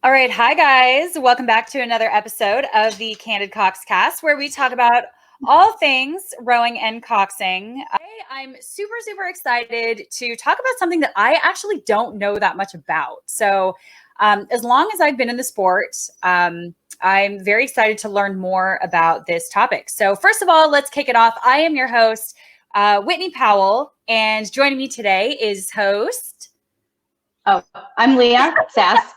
All right. Hi, guys. Welcome back to another episode of the Candid Coxcast, where we talk about all things rowing and coxing. I'm super excited to talk about something that I actually don't know that much about. So as long as I've been in the sport, I'm very excited to learn more about this topic. So first of all, let's kick it off. I am your host, Whitney Powell, and joining me today is host... Oh, I'm Leah Sass.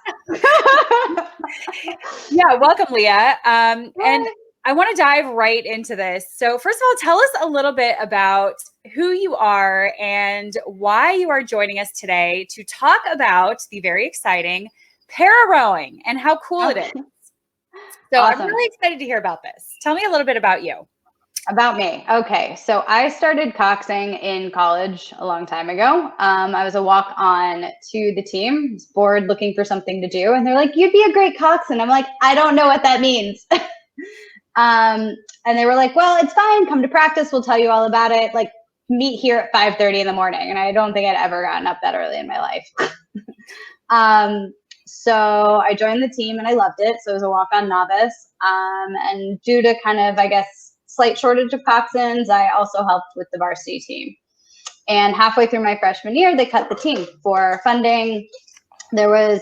Yeah, welcome, Leah. And I want to dive right into this. So first of all, tell us a little bit about who you are and why you are joining us today to talk about the very exciting para rowing and how cool it is. So awesome. I'm really excited to hear about this. Tell me a little bit about you. About me. Okay. So I started coxing in college a long time ago. I was a walk-on to the team. I was bored looking for something to do. And they're like, you'd be a great coxswain. I'm like, I don't know what that means. And they were like, well, it's fine. Come to practice. We'll tell you all about it. Like, meet here at 5:30 in the morning. And I don't think I'd ever gotten up that early in my life. So I joined the team and I loved it. So I was a walk-on novice. And due to kind of, I guess, slight shortage of coxswains, I also helped with the varsity team. And halfway through my freshman year, they cut the team for funding. There was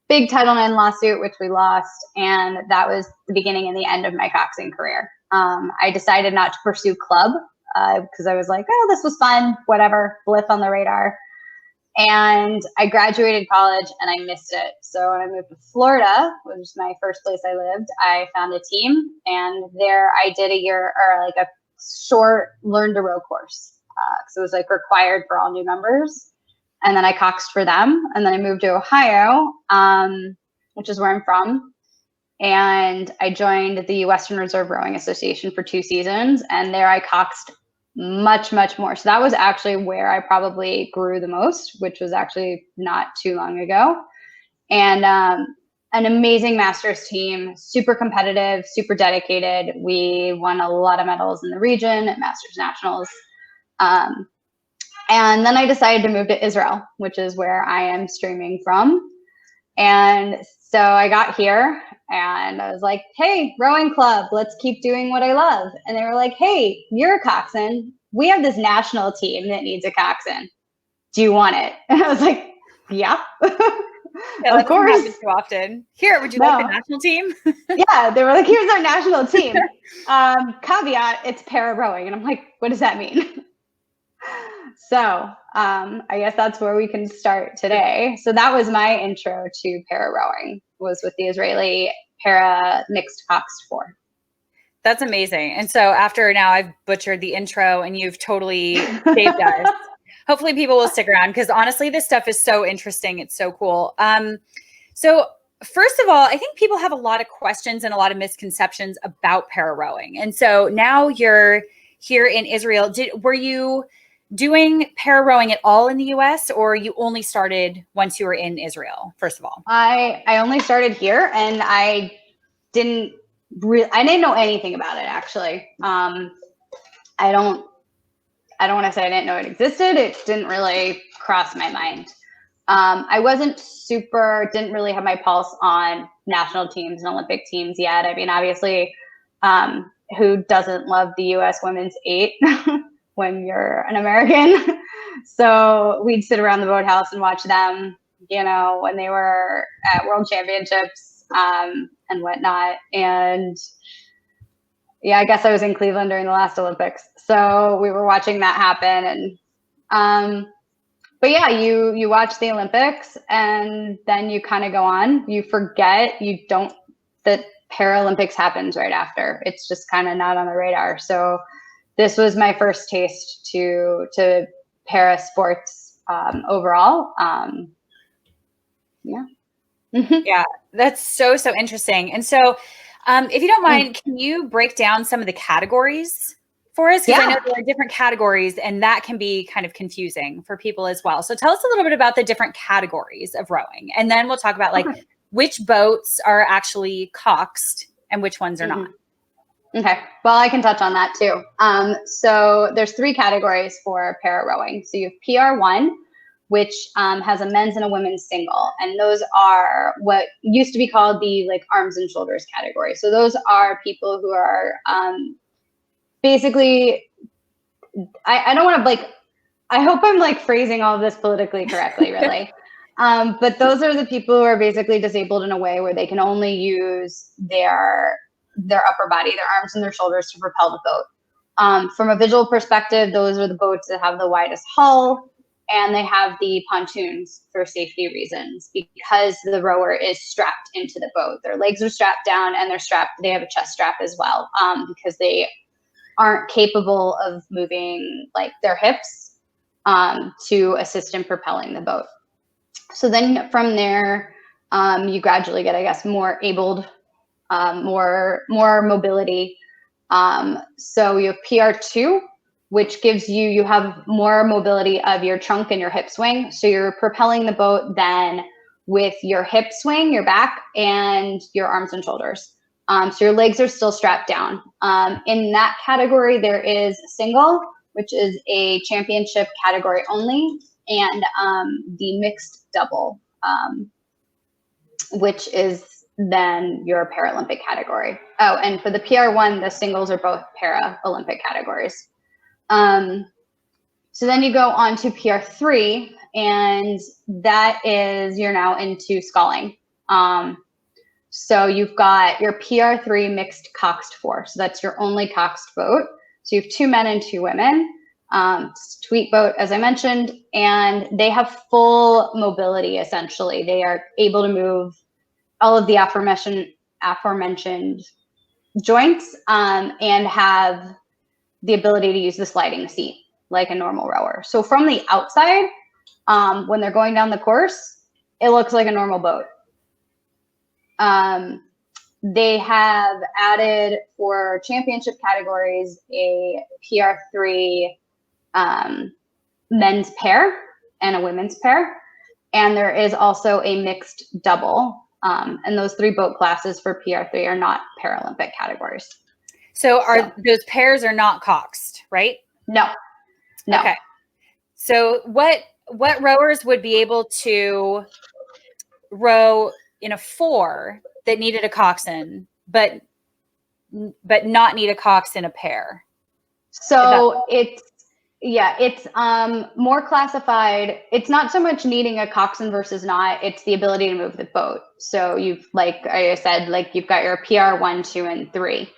big Title IX lawsuit, which we lost. And that was the beginning and the end of my coxing career. I decided not to pursue club because I was like, oh, this was fun, whatever, blip on the radar. And I graduated college and I missed it. So when I moved to Florida, which was my first place I lived, I found a team. And there I did a year or like a short learn to row course. So it was like required for all new members. And then I coxed for them. And then I moved to Ohio, which is where I'm from. And I joined the Western Reserve Rowing Association for 2 seasons. And there I coxed much more. So that was actually where I probably grew the most, which was actually not too long ago. And an amazing masters team, super competitive, super dedicated. We won a lot of medals in the region at Masters Nationals. And then I decided to move to Israel, which is where I am streaming from. And so I got here and I was like, hey, rowing club, let's keep doing what I love. And they were like, hey, you're a coxswain. We have this national team that needs a coxswain. Do you want it? And I was like, yeah, of course. That happens too often. Here, would you like the national team? Yeah, they were like, here's our national team. Caveat, it's para rowing. And I'm like, what does that mean? So I guess that's where we can start today. So that was my intro to para rowing, was with the Israeli para mixed cox 4. That's amazing. And so after now I've butchered the intro and you've totally saved us. Hopefully people will stick around because honestly, this stuff is so interesting. It's so cool. So first of all, I think people have a lot of questions and a lot of misconceptions about para rowing. And so now you're here in Israel. Were you doing para rowing at all in the US, or you only started once you were in Israel, first of all? I only started here and I didn't know anything about it, actually. I don't want to say I didn't know it existed. It didn't really cross my mind. I didn't really have my pulse on national teams and Olympic teams yet. I mean, obviously, who doesn't love the US women's 8? When you're an American. So we'd sit around the boathouse and watch them, when they were at world championships and whatnot. And yeah, I guess I was in Cleveland during the last Olympics. So we were watching that happen. And but yeah, you watch the Olympics and then you kind of go on. You forget that Paralympics happens right after. It's just kind of not on the radar. So this was my first taste to para sports overall. Yeah. Yeah, that's so interesting. And so if you don't mind, can you break down some of the categories for us? Because I know there are different categories and that can be kind of confusing for people as well. So tell us a little bit about the different categories of rowing. And then we'll talk about which boats are actually coxed and which ones are not. Okay, well, I can touch on that too. So there's 3 categories for para rowing. So you have PR1, which has a men's and a women's single. And those are what used to be called the like arms and shoulders category. So those are people who are basically, I don't want to like, I hope I'm like phrasing all of this politically correctly, really. But those are the people who are basically disabled in a way where they can only use their upper body, their arms and their shoulders to propel the boat. From a visual perspective, those are the boats that have the widest hull, and they have the pontoons for safety reasons because the rower is strapped into the boat. Their legs are strapped down and they have a chest strap as well, because they aren't capable of moving like their hips to assist in propelling the boat. So then from there, you gradually get, I guess, more abled, more mobility. So you have PR2, which gives you have more mobility of your trunk and your hip swing. So you're propelling the boat then with your hip swing, your back, and your arms and shoulders. So your legs are still strapped down. In that category, there is single, which is a championship category only, and the mixed double, which is then your Paralympic category. Oh, and for the PR1, the singles are both Paralympic categories. So then you go on to PR3, and that is, you're now into sculling. So you've got your PR3 mixed coxed four. So that's your only coxed boat. So you have 2 men and 2 women. Tweet boat, as I mentioned, and they have full mobility, essentially. They are able to move all of the aforementioned joints, and have the ability to use the sliding seat like a normal rower. So from the outside, when they're going down the course, it looks like a normal boat. They have added for championship categories a PR3 men's pair and a women's pair. And there is also a mixed double. And those 3 boat classes for PR3 are not Paralympic categories. So those pairs are not coxed, right? No. Okay. So what rowers would be able to row in a 4 that needed a coxswain, but not need a cox in a pair? So it's more classified. It's not so much needing a coxswain versus not, it's the ability to move the boat. So you've, like I said, like you've got your PR1, 2, and 3.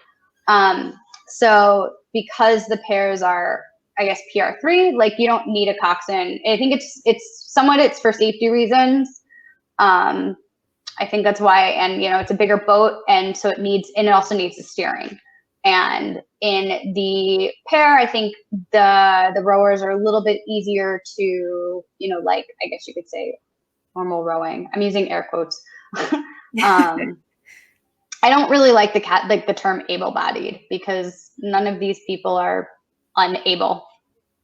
So because the pairs are, I guess, PR3, like you don't need a coxswain. I think it's for safety reasons. I think that's why, and it's a bigger boat, and so it also needs the steering. And in the pair, I think the rowers are a little bit easier to, like, I guess you could say normal rowing. I'm using air quotes. I don't really like the term able-bodied, because none of these people are unable.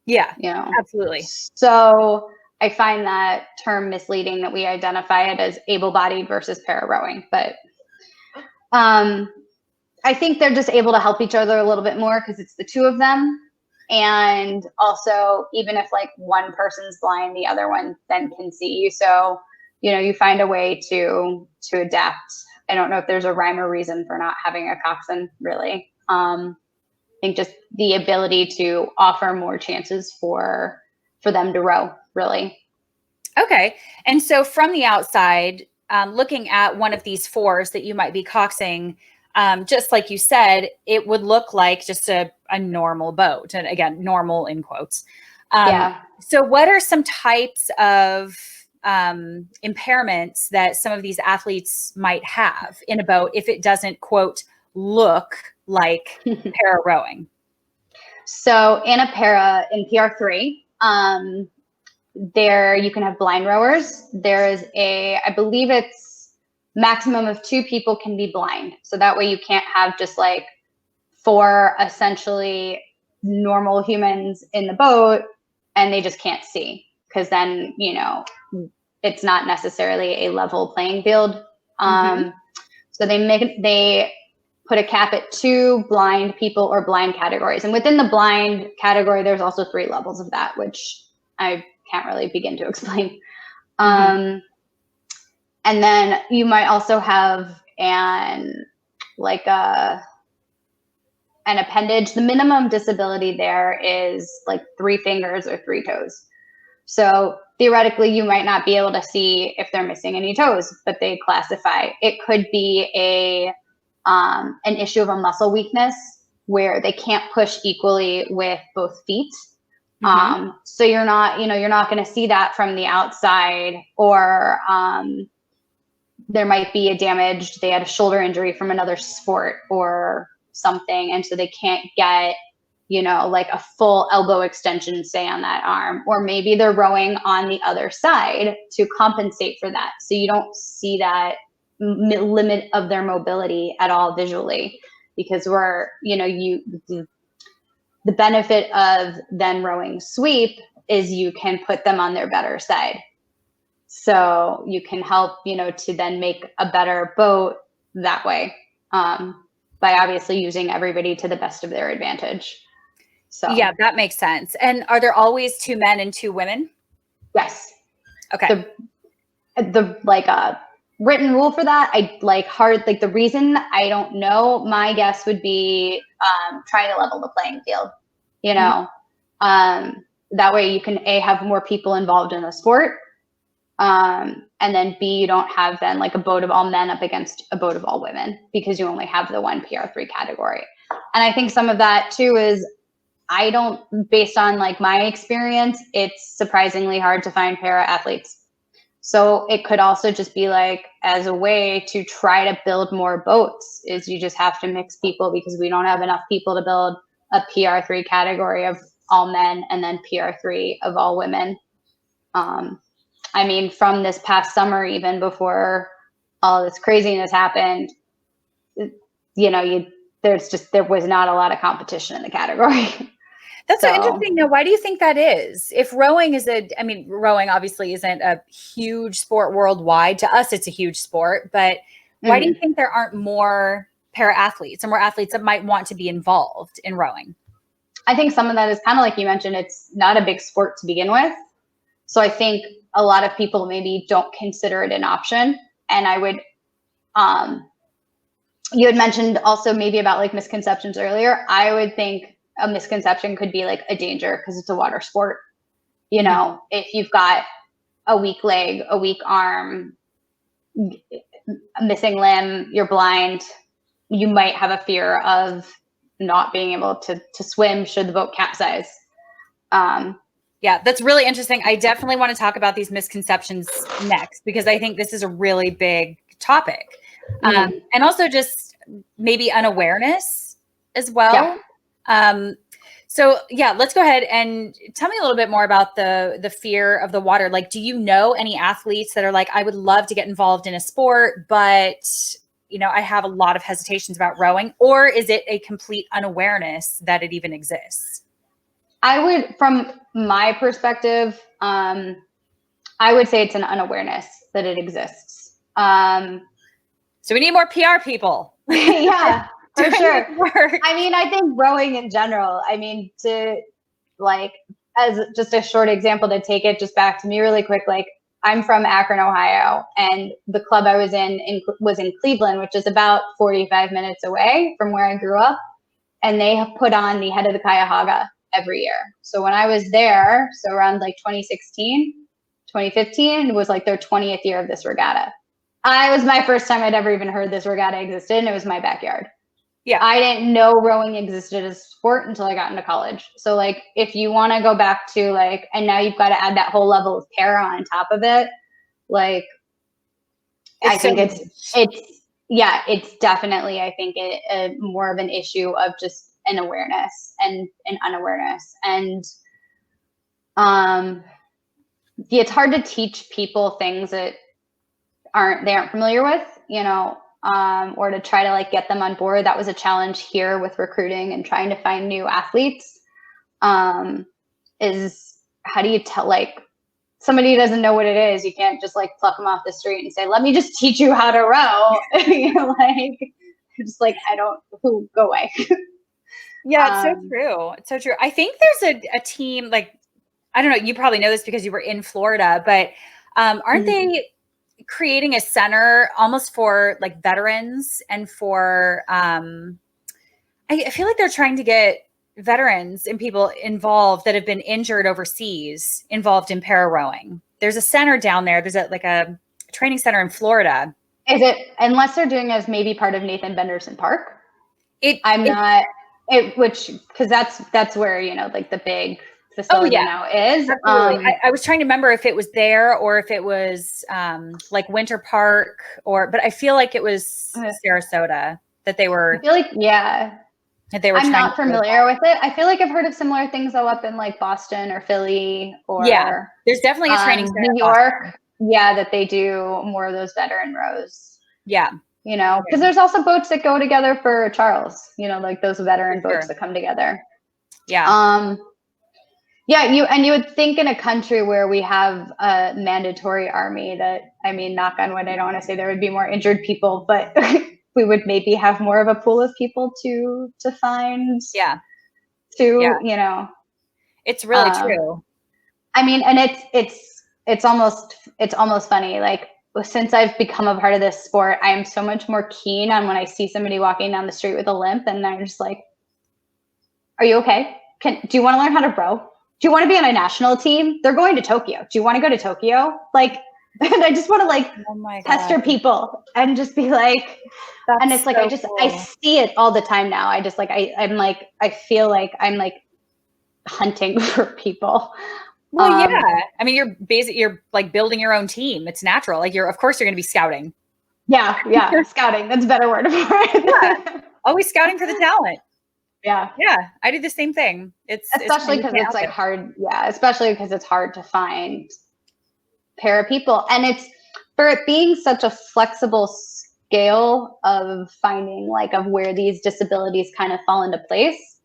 Yeah, absolutely. So I find that term misleading, that we identify it as able-bodied versus para-rowing. But I think they're just able to help each other a little bit more because it's the 2 of them. And also, even if like one person's blind, the other one then can see you. So, you find a way to adapt. I don't know if there's a rhyme or reason for not having a coxswain, really. I think just the ability to offer more chances for them to row, really. Okay. And so from the outside, looking at one of these 4s that you might be coxing, just like you said, it would look like just a normal boat. And again, normal in quotes. So what are some types of impairments that some of these athletes might have in a boat if it doesn't, quote, look like para rowing? So in PR3, there you can have blind rowers. There is I believe it's maximum of 2 people can be blind. So that way you can't have just like 4 essentially normal humans in the boat and they just can't see, because then, it's not necessarily a level playing field. So they put a cap at 2 blind people or blind categories. And within the blind category, there's also 3 levels of that, which I can't really begin to explain. Mm-hmm. And then you might also have an appendage. The minimum disability there is like 3 fingers or 3 toes. So theoretically, you might not be able to see if they're missing any toes, but they classify. It could be an issue of a muscle weakness where they can't push equally with both feet. Mm-hmm. So you're not going to see that from the outside, or there might be they had a shoulder injury from another sport or something, and so they can't get like a full elbow extension, say, on that arm, or maybe they're rowing on the other side to compensate for that. So you don't see that limit of their mobility at all visually, because the benefit of then rowing sweep is you can put them on their better side. So you can help, to then make a better boat that way, by obviously using everybody to the best of their advantage. So yeah, that makes sense. And are there always 2 men and 2 women? yes. Okay. The written rule for that, the reason I don't know, my guess would be trying to level the playing field. That way you can have more people involved in the sport, and then B, you don't have then like a boat of all men up against a boat of all women, because you only have the one PR3 category. And I think some of that too is, based on like my experience, it's surprisingly hard to find para athletes. So it could also just be like, as a way to try to build more boats, is you just have to mix people, because we don't have enough people to build a PR3 category of all men and then PR3 of all women. I mean, from this past summer, even before all this craziness happened, there was not a lot of competition in the category. That's so interesting. Now, why do you think that is? If rowing rowing obviously isn't a huge sport worldwide. To us, it's a huge sport. But why do you think there aren't more para athletes and more athletes that might want to be involved in rowing? I think some of that is kind of like you mentioned, it's not a big sport to begin with. So I think a lot of people maybe don't consider it an option. And I would, you had mentioned also maybe about like misconceptions earlier. I would think a misconception could be like a danger because it's a water sport. If you've got a weak leg, a weak arm, a missing limb, you're blind, you might have a fear of not being able to swim should the boat capsize. Yeah, that's really interesting. I definitely want to talk about these misconceptions next, because I think this is a really big topic. And also just maybe unawareness as well. Yeah. So yeah, let's go ahead and tell me a little bit more about the fear of the water. Like, do you know any athletes that are like, I would love to get involved in a sport, but I have a lot of hesitations about rowing? Or is it a complete unawareness that it even exists? I would, from my perspective, I would say it's an unawareness that it exists. So we need more PR people. Yeah, for sure. I mean, I think rowing in general, as just a short example to take it just back to me really quick, like I'm from Akron, Ohio, and the club I was was in Cleveland, which is about 45 minutes away from where I grew up. And they have put on the Head of the Cuyahoga every year. So when I was there, so around like 2016, 2015, it was like their 20th year of this regatta. It was my first time I'd ever even heard this regatta existed, and it was my backyard. Yeah. I didn't know rowing existed as a sport until I got into college. So like, if you want to go back to like, and now you've got to add that whole level of para on top of it, like, I think it's definitely, I think more of an issue of just an awareness and an unawareness. And it's hard to teach people things that they aren't familiar with, or to try to like get them on board. That was a challenge here with recruiting and trying to find new athletes, is how do you tell, like, somebody who doesn't know what it is, you can't just like pluck them off the street and say, let me just teach you how to row. Just like, go away. Yeah, it's so true. It's so true. I think there's a team, like I don't know, you probably know this because you were in Florida, but aren't they creating a center almost for like veterans and for I feel like they're trying to get veterans and people involved that have been injured overseas involved in para rowing. There's a center down there. There's a training center in Florida. Is it, unless they're doing as maybe part of Nathan Benderson Park? Because that's where, you know, like the big facility now is. I was trying to remember if it was there or if it was like Winter Park but I feel like it was Sarasota that they were. I feel like, yeah. That they were. I'm not familiar with it. I feel like I've heard of similar things though up in like Boston or Philly or there's definitely a training center New York. Yeah, that they do more of those veteran rows. Yeah. You know, because there's also boats that go together for Charles, you know, like those veteran boats that come together. Yeah. Yeah, you would think in a country where we have a mandatory army that, I mean, knock on wood, I don't want to say there would be more injured people, but we would maybe have more of a pool of people to find. You know. It's really true. I mean, and it's almost funny. Like, since I've become a part of this sport, I am so much more keen on when I see somebody walking down the street with a limp and I'm just like, are you okay? Do you want to learn how to row? Do you want to be on a national team? They're going to Tokyo. Do you want to go to Tokyo? Like, and I just want to like pester people and just be like, and it's like, I see it all the time now. I just like, I'm like, I feel like I'm like hunting for people. Well, yeah. I mean, you're like building your own team. It's natural. Like of course you're going to be scouting. Yeah. Scouting. That's a better word for it. Yeah. Always scouting for the talent. Yeah. I do the same thing. Especially because it's like hard. Yeah. Especially because it's hard to find para people. And it's for it being such a flexible scale of finding like of where these disabilities kind of fall into place.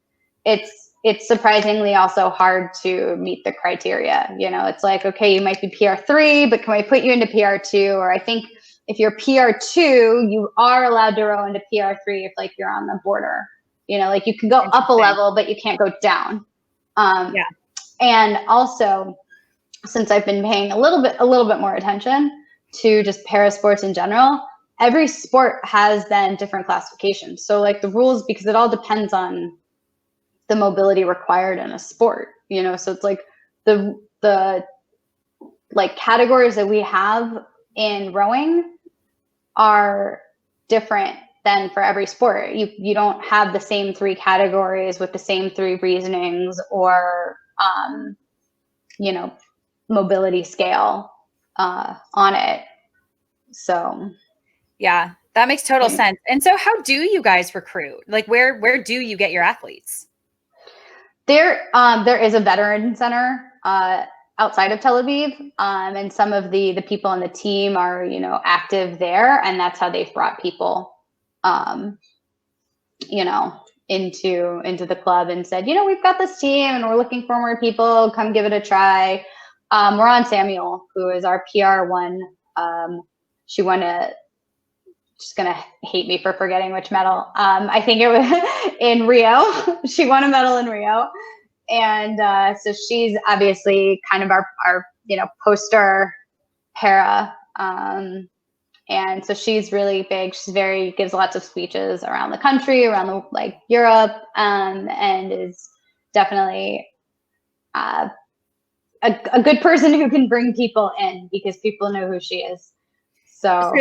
It's surprisingly also hard to meet the criteria. You know, it's like, okay, you might be PR3, but can we put you into PR2? Or I think if you're PR2, you are allowed to row into PR3 if like you're on the border. You know, like you can go up a level, but you can't go down. And also, since I've been paying a little bit more attention to just para sports in general, every sport has then different classifications. So like the rules, because it all depends on the mobility required in a sport, you know, so it's like the like categories that we have in rowing are different than for every sport. You don't have the same 3 categories with the same 3 reasonings or you know, mobility scale on it. So yeah, that makes total sense. And so how do you guys recruit? Like where do you get your athletes? There is a veteran center outside of Tel Aviv, and some of the people on the team are, you know, active there, and that's how they've brought people, you know, into the club and said, you know, we've got this team and we're looking for more people. Come give it a try. Moran Samuel, who is our PR1, she won she's gonna hate me for forgetting which medal. I think it was in Rio. She won a medal in Rio, and so she's obviously kind of our you know, poster para, and so she's really big. She's gives lots of speeches around the country, around the like Europe, and is definitely a good person who can bring people in because people know who she is. So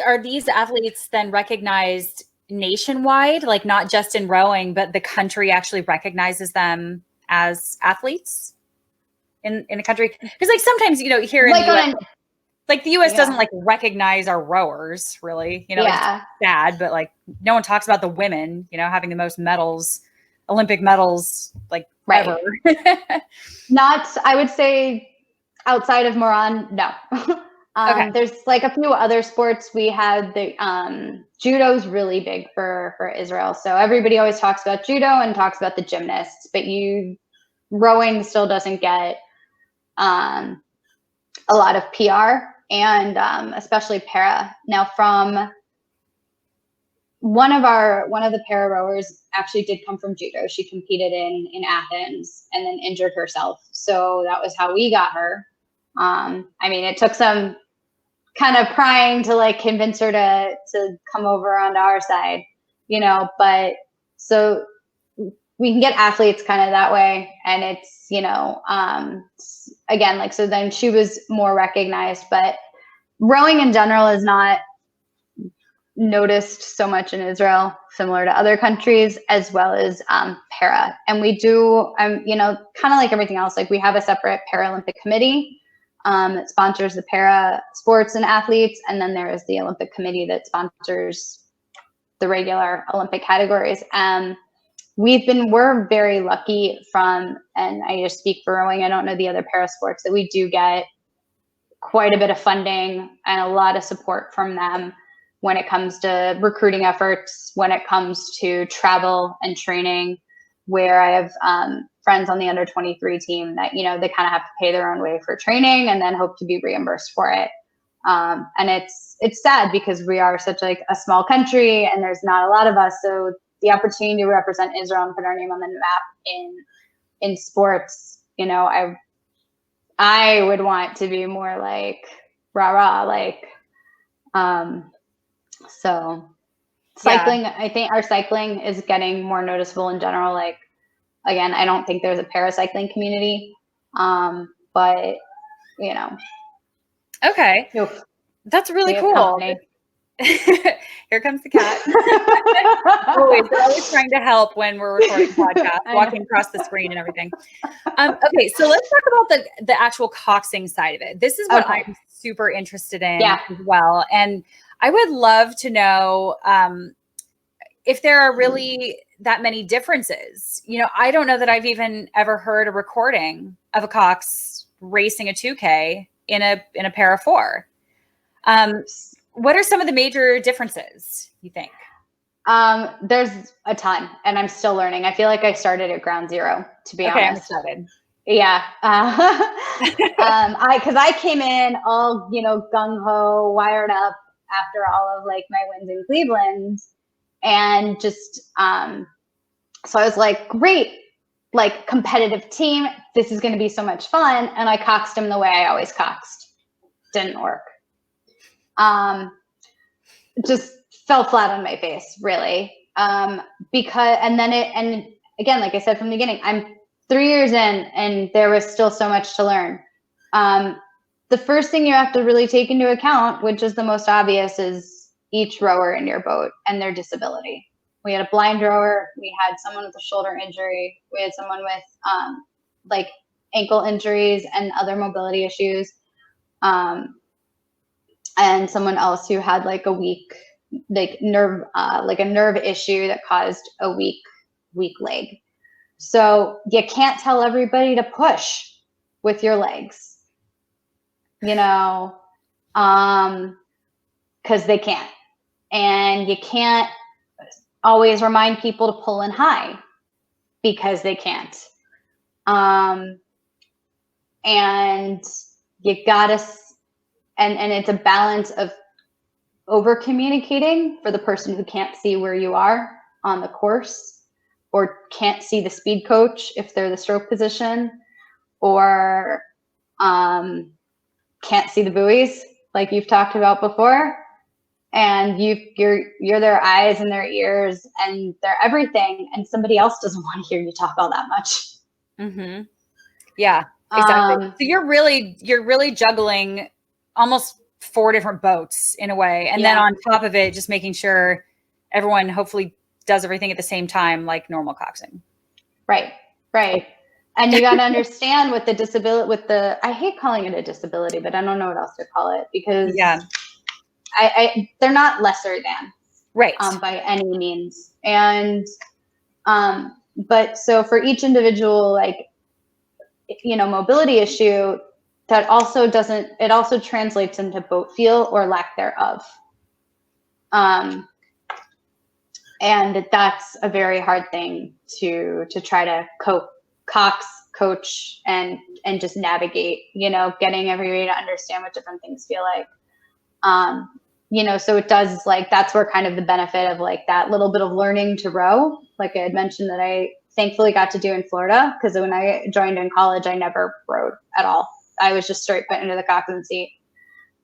are these athletes then recognized nationwide, like not just in rowing, but the country actually recognizes them as athletes in a country? Because like sometimes, you know, here in the US, like the US doesn't like recognize our rowers really, you know, it's sad, but like no one talks about the women, you know, having the most medals, Olympic medals, like ever. Not, I would say outside of Moran, no. There's like a few other sports. We had the judo's really big for Israel. So everybody always talks about judo and talks about the gymnasts, but rowing still doesn't get a lot of PR and especially para. Now from one of the para rowers actually did come from judo. She competed in Athens and then injured herself. So that was how we got her. I mean, it took some kind of prying to like convince her to come over onto our side, but so we can get athletes kind of that way. And it's, again, like, so then she was more recognized, but rowing in general is not noticed so much in Israel, similar to other countries, as well as para. And we do, kind of like everything else, like we have a separate Paralympic committee that sponsors the para sports and athletes. And then there is the Olympic committee that sponsors the regular Olympic categories. We're very lucky and I just speak for rowing, I don't know the other para sports, that we do get quite a bit of funding and a lot of support from them when it comes to recruiting efforts, when it comes to travel and training, where I have friends on the under 23 team that, they kind of have to pay their own way for training and then hope to be reimbursed for it. And it's sad because we are such like a small country and there's not a lot of us. So the opportunity to represent Israel and put our name on the map in sports, I would want to be more like rah-rah, like, so cycling, yeah. I think our cycling is getting more noticeable in general. Like, again, I don't think there's a paracycling community, but Okay. Oof. That's really cool. Here comes the cat. They're always trying to help when we're recording podcasts, walking across the screen and everything. Okay, so let's talk about the actual coxing side of it. This is what I'm super interested in as well. And I would love to know if there are really that many differences. I don't know that I've even ever heard a recording of a cox racing a 2K in a para 4. What are some of the major differences, you think? There's a ton, and I'm still learning. I feel like I started at ground zero, to be honest. I'm excited. Yeah. Because I came in all, gung-ho, wired up after all of like my wins in Cleveland. And just, so I was like, great, like competitive team. This is going to be so much fun. And I coxed him the way I always coxed. Didn't work. Just fell flat on my face, really. And again, like I said from the beginning, I'm 3 years in and there was still so much to learn. The first thing you have to really take into account, which is the most obvious, is each rower in your boat and their disability. We had a blind rower. We had someone with a shoulder injury. We had someone with like ankle injuries and other mobility issues. And someone else who had like a weak, like nerve, like a nerve issue that caused a weak leg. So you can't tell everybody to push with your legs, because they can't. And you can't always remind people to pull in high because they can't. And you gotta, and it's a balance of over communicating for the person who can't see where you are on the course, or can't see the speed coach if they're the stroke position, or can't see the buoys like you've talked about before. And you're their eyes and their ears and their everything, and somebody else doesn't want to hear you talk all that much. Mm-hmm. Yeah, exactly. So you're really juggling almost 4 different boats in a way. And then on top of it, just making sure everyone hopefully does everything at the same time, like normal coxing. Right. And you got to understand with the disability, I hate calling it a disability, but I don't know what else to call it, because they're not lesser than, right, by any means. And, but so for each individual, like, mobility issue, that also it also translates into boat feel or lack thereof. And that's a very hard thing to try to coach and just navigate, getting everybody to understand what different things feel like. So it does, like, that's where kind of the benefit of like that little bit of learning to row, like I had mentioned, that I thankfully got to do in Florida, because when I joined in college, I never rowed at all. I was just straight put into the coxswain seat.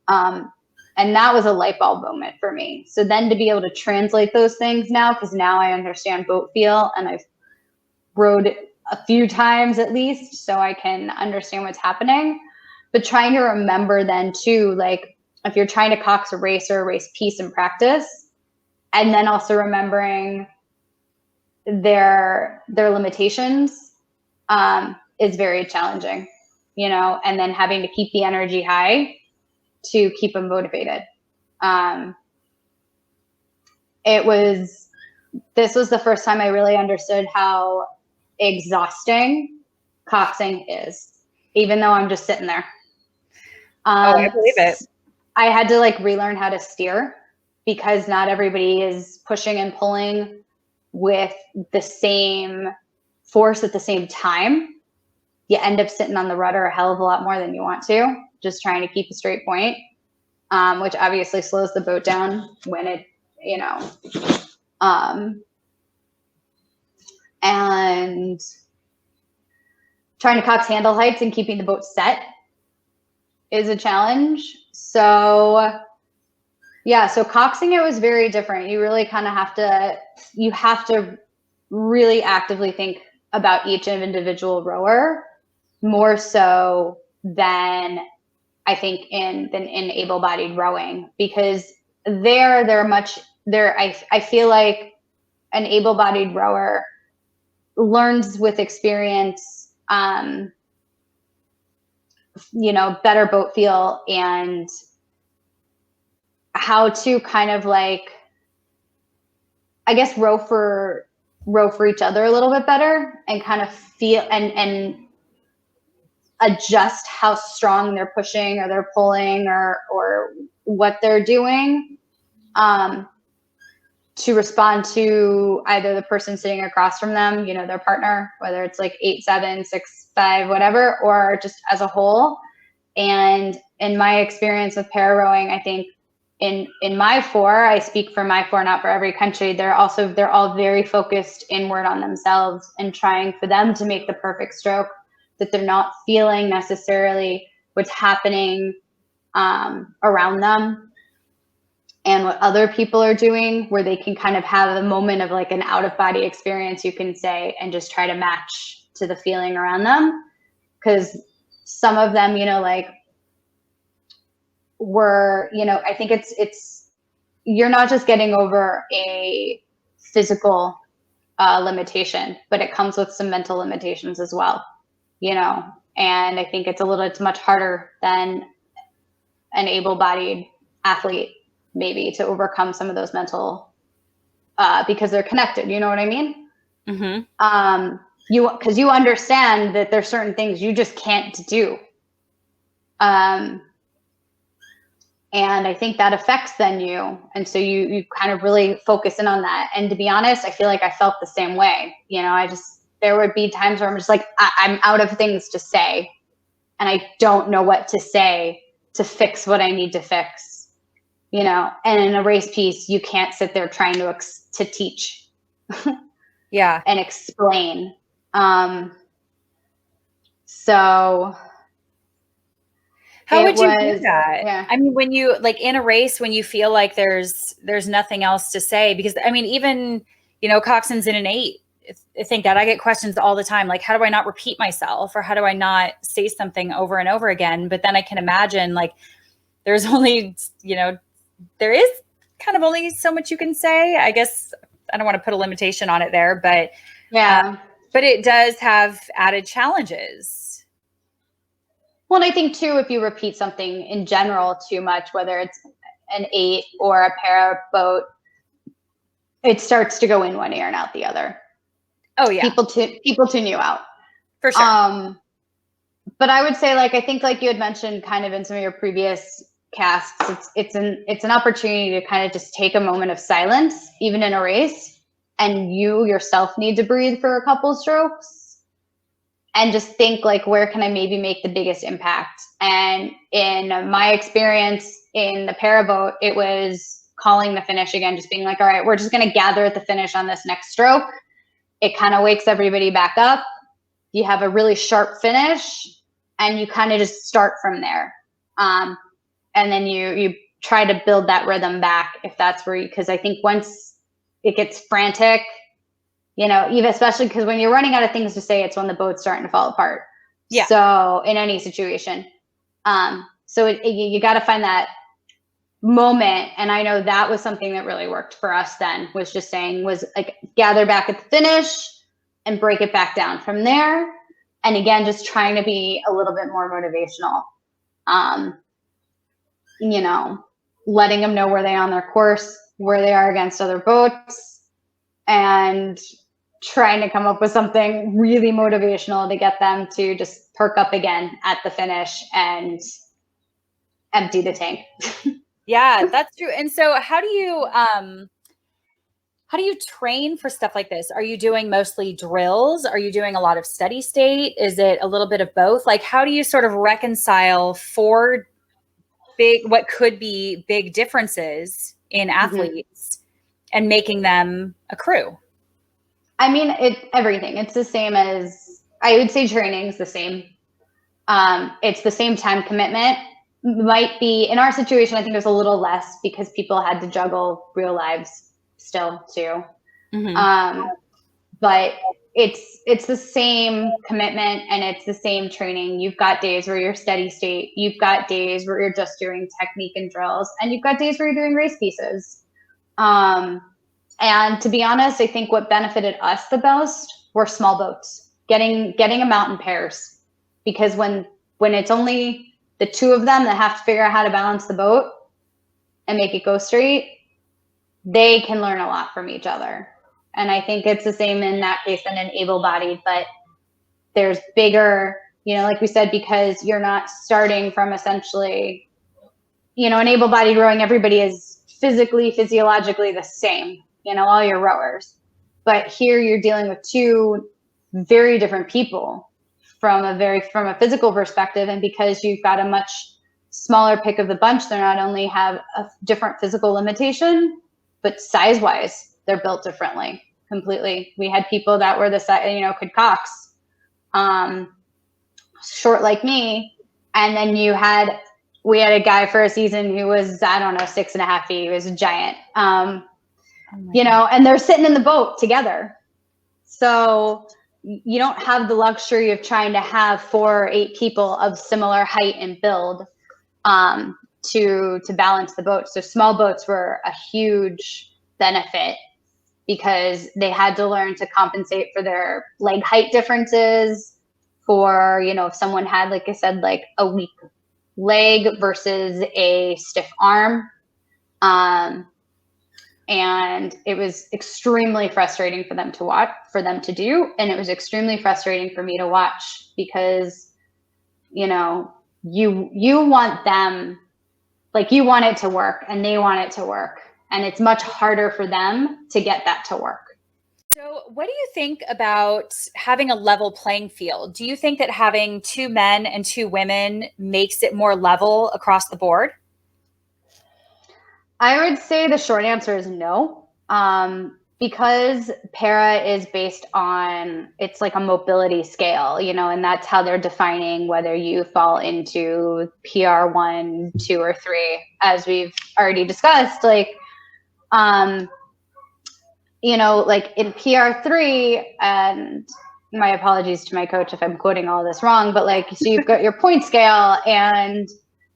And that was a light bulb moment for me. So then to be able to translate those things now, because now I understand boat feel, and I've rowed a few times at least, so I can understand what's happening. But trying to remember then too, like if you're trying to cox a race or a race piece in practice, and then also remembering their limitations, is very challenging, and then having to keep the energy high to keep them motivated. This was the first time I really understood how exhausting coxing is, even though I'm just sitting there. I believe it. I had to like relearn how to steer, because not everybody is pushing and pulling with the same force at the same time. You end up sitting on the rudder a hell of a lot more than you want to, just trying to keep a straight point, which obviously slows the boat down when it, and trying to cox handle heights and keeping the boat set is a challenge. So yeah, so coxing it was very different. You really kind of have to really actively think about each individual rower, more so than I think in able-bodied rowing, because I feel like an able-bodied rower learns with experience, better boat feel and how to kind of like, I guess, row for each other a little bit better, and kind of feel and adjust how strong they're pushing or they're pulling or what they're doing, to respond to either the person sitting across from them, their partner, whether it's like 8'7", 6'5", whatever, or just as a whole. And in my experience with para rowing, I think in my four, I speak for my four, not for every country, they're all very focused inward on themselves and trying for them to make the perfect stroke, that they're not feeling necessarily what's happening around them and what other people are doing, where they can kind of have a moment of like an out-of-body experience, you can say, and just try to match to the feeling around them. Because some of them, I think it's you're not just getting over a physical limitation, but it comes with some mental limitations as well, and I think it's much harder than an able-bodied athlete maybe to overcome some of those mental, because they're connected, you know what I mean? Mm-hmm. Because you understand that there's certain things you just can't do. And I think that affects then you. And so you kind of really focus in on that. And to be honest, I feel like I felt the same way. There would be times where I'm just like, I'm out of things to say, and I don't know what to say to fix what I need to fix. And in a race piece, you can't sit there trying to teach, yeah, and explain. So how would you do that? Yeah. I mean, when you like in a race, when you feel like there's nothing else to say, because I mean, even, coxswains in an 8, think that I get questions all the time, like, how do I not repeat myself, or how do I not say something over and over again? But then I can imagine like there's only, there is kind of only so much you can say. I guess I don't want to put a limitation on it there, but yeah, but it does have added challenges. Well, and I think too, if you repeat something in general too much, whether it's an 8 or a para boat, it starts to go in one ear and out the other. Oh yeah, people tune you out for sure. But I would say, like, I think like you had mentioned kind of in some of your previous casts, it's an opportunity to kind of just take a moment of silence, even in a race, and you yourself need to breathe for a couple strokes and just think like, where can I maybe make the biggest impact? And in my experience, in the para boat, it was calling the finish again, just being like, all right, we're just going to gather at the finish on this next stroke. It kind of wakes everybody back up. You have a really sharp finish, and you kind of just start from there. And then you try to build that rhythm back if that's where you, because I think once it gets frantic, you know, even especially because when you're running out of things to say, it's when the boat's starting to fall apart. Yeah. So in any situation, so you got to find that moment. And I know that was something that really worked for us then, was just saying, was like, gather back at the finish and break it back down from there. And again, just trying to be a little bit more motivational. You know, letting them know where they are on their course, where they are against other boats, and trying to come up with something really motivational to get them to just perk up again at the finish and empty the tank. Yeah, that's true. And so how do you train for stuff like this? Are you doing mostly drills? Are you doing a lot of steady state? Is it a little bit of both? Like, how do you sort of reconcile what could be big differences in athletes and making them a crew? I mean, everything. It's the same as, I would say training's the same. It's the same time commitment. Might be, in our situation, I think it was a little less because people had to juggle real lives still too. But it's the same commitment, and it's the same training. You've got days where you're steady state. You've got days where you're just doing technique and drills, and you've got days where you're doing race pieces. And to be honest, I think what benefited us the most were small boats, getting them out in pairs, because when it's only the two of them that have to figure out how to balance the boat and make it go straight, they can learn a lot from each other. And I think it's the same in that case than an able-bodied, but there's bigger, you know, like we said, because you're not starting from essentially, you know, an able-bodied rowing, everybody is physically, physiologically the same, you know, all your rowers. But here you're dealing with two very different people from a physical perspective. And because you've got a much smaller pick of the bunch, they not only have a different physical limitation, but size-wise, they're built differently, completely. We had people that were the size, you know, could cox, short like me. And then we had a guy for a season who was, I don't know, 6.5 feet. He was a giant, you know, and they're sitting in the boat together. So you don't have the luxury of trying to have 4 or 8 people of similar height and build to balance the boat. So small boats were a huge benefit because they had to learn to compensate for their leg height differences, for, you know, if someone had, like I said, like a weak leg versus a stiff arm. And it was extremely frustrating for them to watch, for them to do. And it was extremely frustrating for me to watch because, you know, you want them, like, you want it to work and they want it to work. And it's much harder for them to get that to work. So what do you think about having a level playing field? Do you think that having 2 men and 2 women makes it more level across the board? I would say the short answer is no. Because para is based on, it's like a mobility scale, you know, and that's how they're defining whether you fall into PR 1, 2, or 3, as we've already discussed. Like, you know, like in PR 3, and my apologies to my coach if I'm quoting all this wrong, but like, so you've got your point scale, and,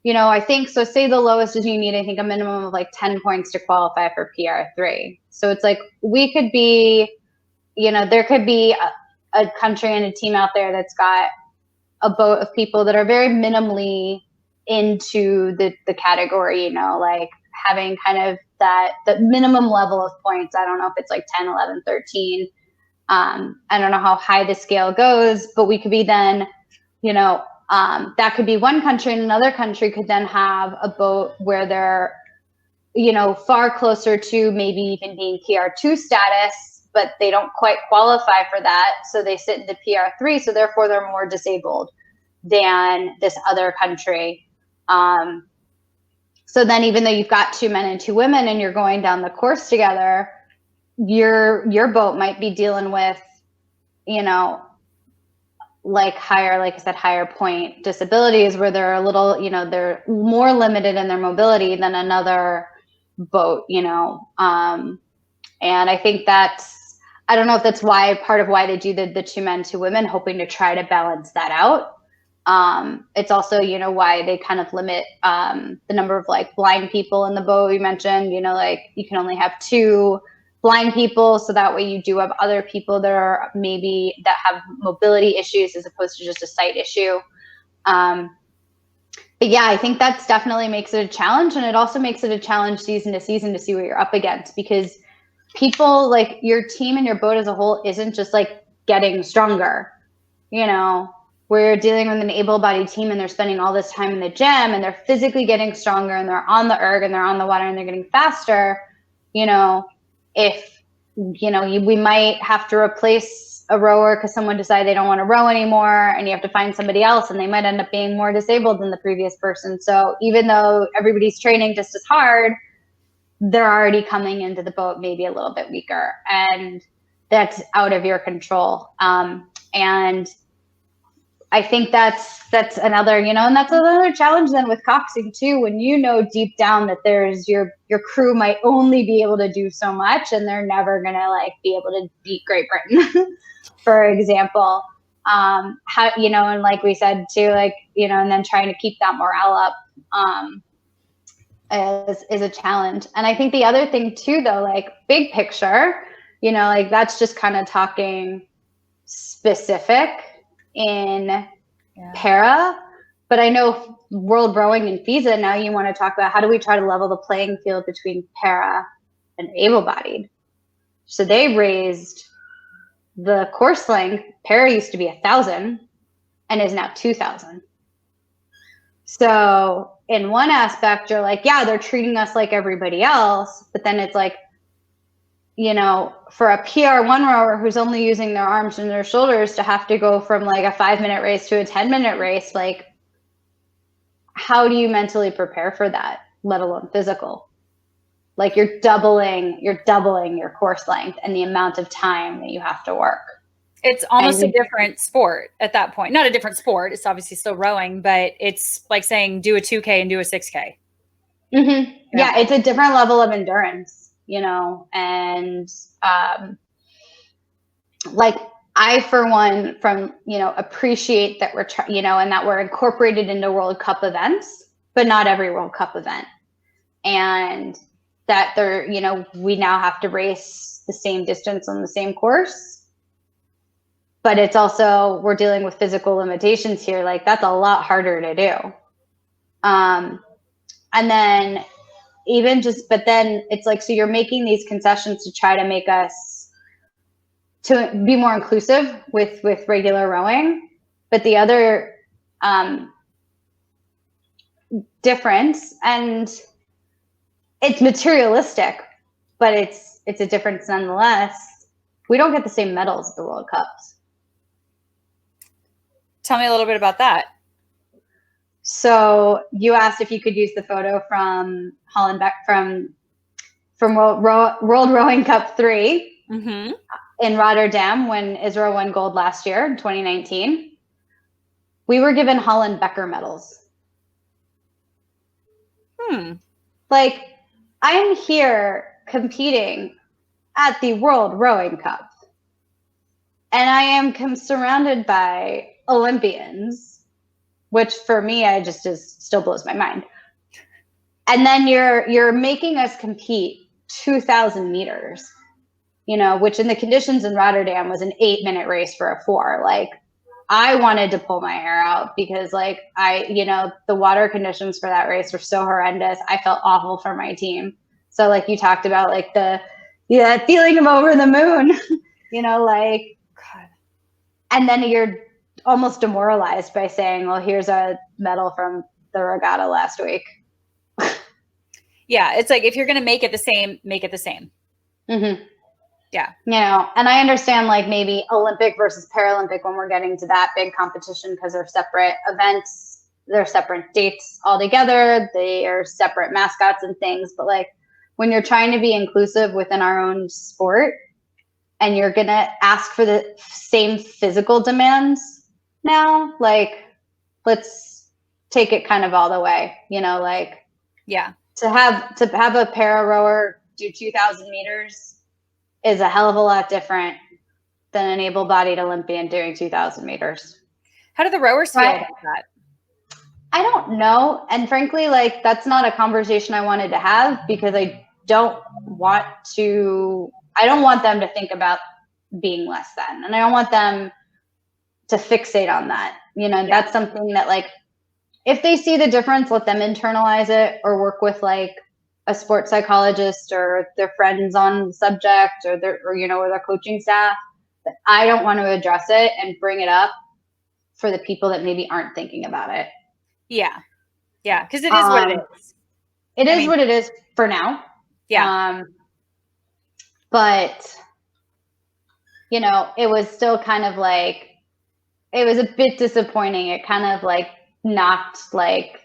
you know, I think, so say the lowest is you need, I think, a minimum of like 10 points to qualify for PR 3. So it's like, we could be, you know, there could be a country and a team out there that's got a boat of people that are very minimally into the category, you know, like having kind of the minimum level of points. I don't know if it's like 10, 11, 13. I don't know how high the scale goes, but we could be then, you know, that could be one country, and another country could then have a boat where they're, you know, far closer to maybe even being PR2 status, but they don't quite qualify for that. So they sit into PR3. So therefore they're more disabled than this other country. So then even though you've got 2 men and 2 women and you're going down the course together, your boat might be dealing with, you know, like I said, higher point disabilities where they're a little, you know, they're more limited in their mobility than another boat, you know. And I think I don't know if that's part of why they do the 2 men, 2 women, hoping to try to balance that out. It's also, you know, why they kind of limit the number of like blind people in the boat. You mentioned, you know, like you can only have 2 blind people, so that way you do have other people that have mobility issues as opposed to just a sight issue. But yeah, I think that's definitely makes it a challenge, and it also makes it a challenge season to season to see what you're up against, because people, like your team and your boat as a whole isn't just like getting stronger. You know, we're dealing with an able-bodied team and they're spending all this time in the gym and they're physically getting stronger and they're on the erg and they're on the water and they're getting faster. You know, if, you know, we might have to replace a rower because someone decided they don't want to row anymore, and you have to find somebody else, and they might end up being more disabled than the previous person. So even though everybody's training just as hard, they're already coming into the boat maybe a little bit weaker, and that's out of your control. And I think that's another, you know, and that's another challenge then with coxing too, when you know deep down that there's your crew might only be able to do so much and they're never gonna like be able to beat Great Britain, for example. How, you know, and like we said too, like, you know, and then trying to keep that morale up is a challenge. And I think the other thing too, though, like big picture, you know, like that's just kind of talking specific in para, but I know World Rowing and FISA, now you want to talk about how do we try to level the playing field between para and able-bodied. So they raised the course length. Para used to be 1,000 and is now 2,000. So in one aspect, you're like, yeah, they're treating us like everybody else, but then it's like, you know, for a PR1 rower who's only using their arms and their shoulders to have to go from like a 5-minute race to a 10-minute race, like, how do you mentally prepare for that, let alone physical? Like you're doubling your course length and the amount of time that you have to work. It's almost a different sport at that point. Not a different sport. It's obviously still rowing, but it's like saying do a 2K and do a 6K. Mm-hmm. Yeah, it's a different level of endurance, you know, and like I, for one, you know, appreciate that we're, you know, and that we're incorporated into World Cup events, but not every World Cup event. And that they're, you know, we now have to race the same distance on the same course. But it's also, we're dealing with physical limitations here. Like that's a lot harder to do. And then but then it's like, so you're making these concessions to try to make us to be more inclusive with regular rowing. But the other difference, and it's materialistic, but it's a difference nonetheless. We don't get the same medals at the World Cups. Tell me a little bit about that. So you asked if you could use the photo from Holland from World Rowing Cup 3 in Rotterdam when Israel won gold last year in 2019. We were given Holland Becker medals. Like I'm here competing at the World Rowing Cup, and I am surrounded by Olympians, which for me, still blows my mind. And then you're making us compete 2,000 meters, you know, which in the conditions in Rotterdam was an 8-minute race for a 4. Like I wanted to pull my hair out because like you know, the water conditions for that race were so horrendous. I felt awful for my team. So like you talked about like the feeling of over the moon, you know, like, God. And then you're almost demoralized by saying, well, here's a medal from the regatta last week. Yeah, it's like if you're going to make it the same, make it the same. Mm-hmm. Yeah. You know, and I understand like maybe Olympic versus Paralympic when we're getting to that big competition because they're separate events. they're separate dates altogether. They are separate mascots and things. But like when you're trying to be inclusive within our own sport and you're going to ask for the same physical demands now, like let's take it kind of all the way, you know, like to have a para rower do 2,000 meters is a hell of a lot different than an able-bodied Olympian doing 2,000 meters. How do the rowers feel about that? I don't know. And frankly, like that's not a conversation I wanted to have because I don't want them to think about being less than, and I don't want them to fixate on that. You know, that's something that like, if they see the difference, let them internalize it or work with like a sports psychologist or their friends on the subject or their coaching staff. But I don't want to address it and bring it up for the people that maybe aren't thinking about it. Yeah. Yeah. Because it is what it is. It is what it is for now. Yeah. But, you know, it was still kind of like, it was a bit disappointing. It kind of like knocked like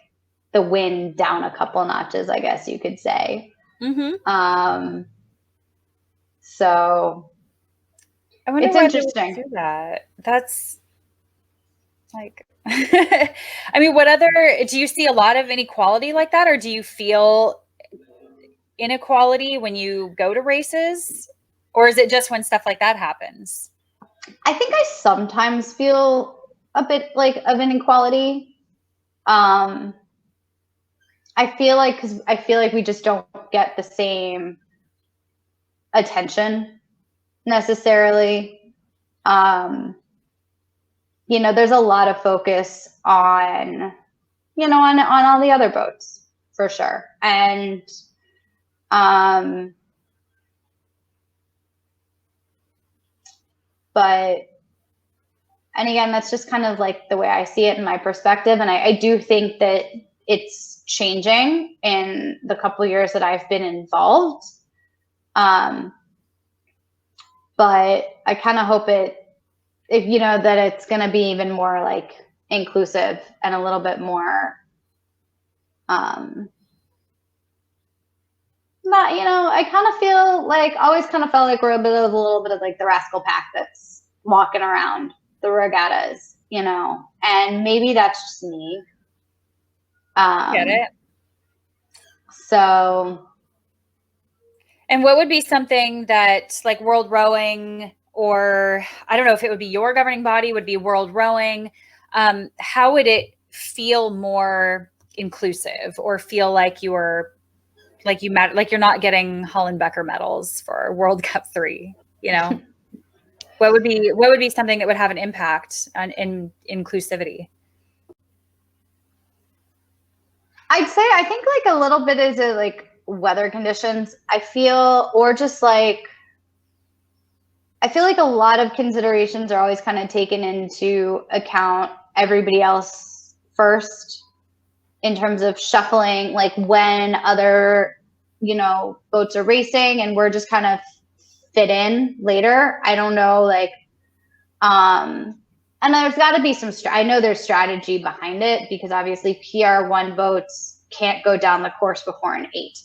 the win down a couple notches, I guess you could say. Mm-hmm. So I wonder it's why interesting. they would do that. That's like, I mean, do you see a lot of inequality like that, or do you feel inequality when you go to races, or is it just when stuff like that happens? I think I sometimes feel a bit like of inequality. I feel like we just don't get the same attention necessarily. You know, there's a lot of focus on, you know, on all the other boats for sure. And, and again, that's just kind of like the way I see it in my perspective. And I do think that it's changing in the couple years that I've been involved. But I kind of hope that it's going to be even more like inclusive and a little bit more, not, you know, I kind of feel like, always kind of felt like we're a little bit of like the rascal pack that's walking around the regattas, you know, and maybe that's just me. Get it? So. And what would be something that like World Rowing, or I don't know if it would be your governing body, would be World Rowing. How would it feel more inclusive, or feel like you're not getting Hollenbecker medals for World Cup 3, you know? What would be something that would have an impact in inclusivity? I'd say, I think like a little bit is like weather conditions. I feel like a lot of considerations are always kind of taken into account everybody else first in terms of shuffling, like when other, you know, boats are racing and we're just kind of fit in later. I don't know, like, and there's got to be I know there's strategy behind it, because obviously PR1 boats can't go down the course before an 8,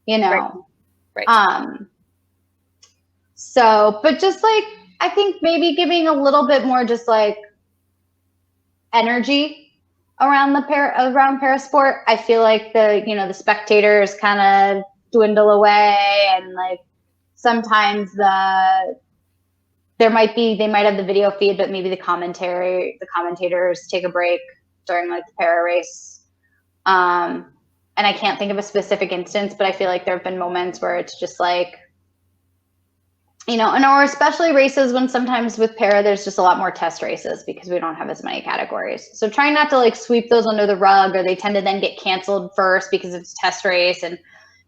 you know? Right. So, but just like, I think maybe giving a little bit more just like energy around parasport. I feel like the spectators kind of dwindle away, and like sometimes they might have the video feed, but maybe the commentators take a break during like the para race. And I can't think of a specific instance, but I feel like there have been moments where it's just like, you know, or especially races when sometimes with para, there's just a lot more test races because we don't have as many categories. So trying not to like sweep those under the rug, or they tend to then get canceled first because it's a test race. And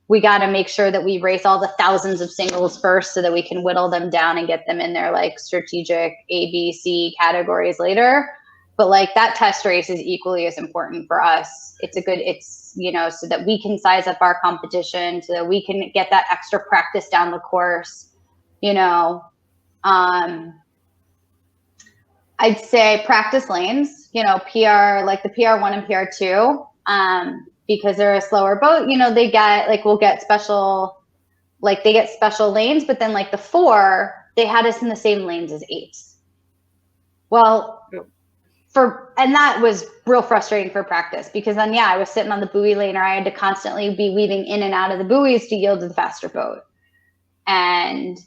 we got to make sure that we race all the thousands of singles first so that we can whittle them down and get them in their like strategic A, B, C categories later. But like that test race is equally as important for us. It's, you know, so that we can size up our competition, so that we can get that extra practice down the course. You know, I'd say practice lanes PR, like the PR1 and PR2, because they're a slower boat, they get like, we'll get special, like they get special lanes, but then like the 4, they had us in the same lanes as 8s. Well, and that was real frustrating for practice, because then, I was sitting on the buoy lane, or I had to constantly be weaving in and out of the buoys to yield to the faster boat. And,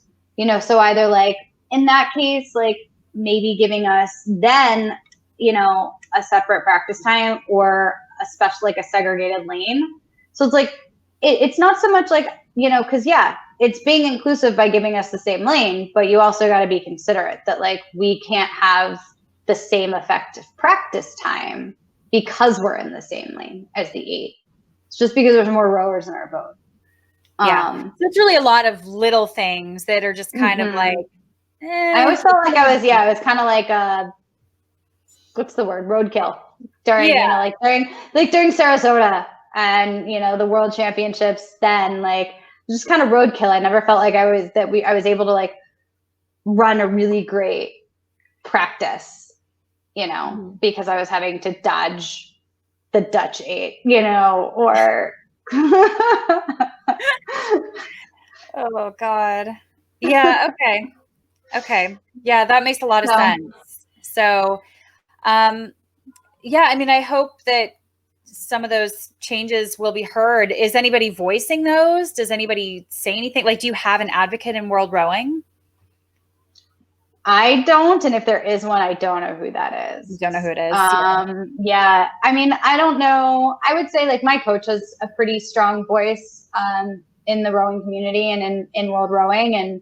so either like in that case, like maybe giving us then, a separate practice time, or like a segregated lane. So it's like, it's not so much like, cause it's being inclusive by giving us the same lane, but you also got to be considerate that like, we can't have the same effective practice time because we're in the same lane as the 8. It's just because there's more rowers in our boat. So it's really a lot of little things that are just kind of like, I always felt like I was kind of like what's the word? Roadkill during, during Sarasota and, the world championships, then like just kind of roadkill. I never felt like I was able to like run a really great practice, because I was having to dodge the Dutch 8, or oh God. Yeah. Okay. Yeah, that makes a lot of sense. So, I mean, I hope that some of those changes will be heard. Is anybody voicing those? Does anybody say anything? Like, do you have an advocate in World Rowing? I don't. And if there is one, I don't know who that is. You don't know who it is? Yeah. I mean, I don't know. I would say like my coach has a pretty strong voice in the rowing community and in World Rowing. And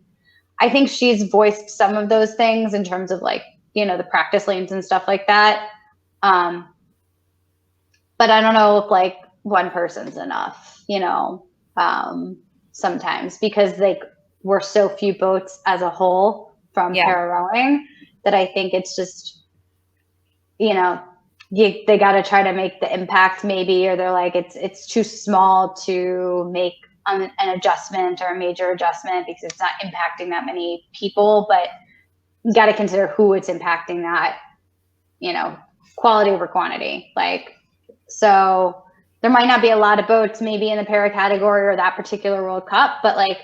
I think she's voiced some of those things in terms of like, the practice lanes and stuff like that. But I don't know if like one person's enough, sometimes, because like we're so few boats as a whole from para rowing that I think it's just, they got to try to make the impact maybe, or they're like, it's too small to make an adjustment or a major adjustment because it's not impacting that many people, but you got to consider who it's impacting, that, quality over quantity. Like, so there might not be a lot of boats maybe in the para category or that particular World Cup, but like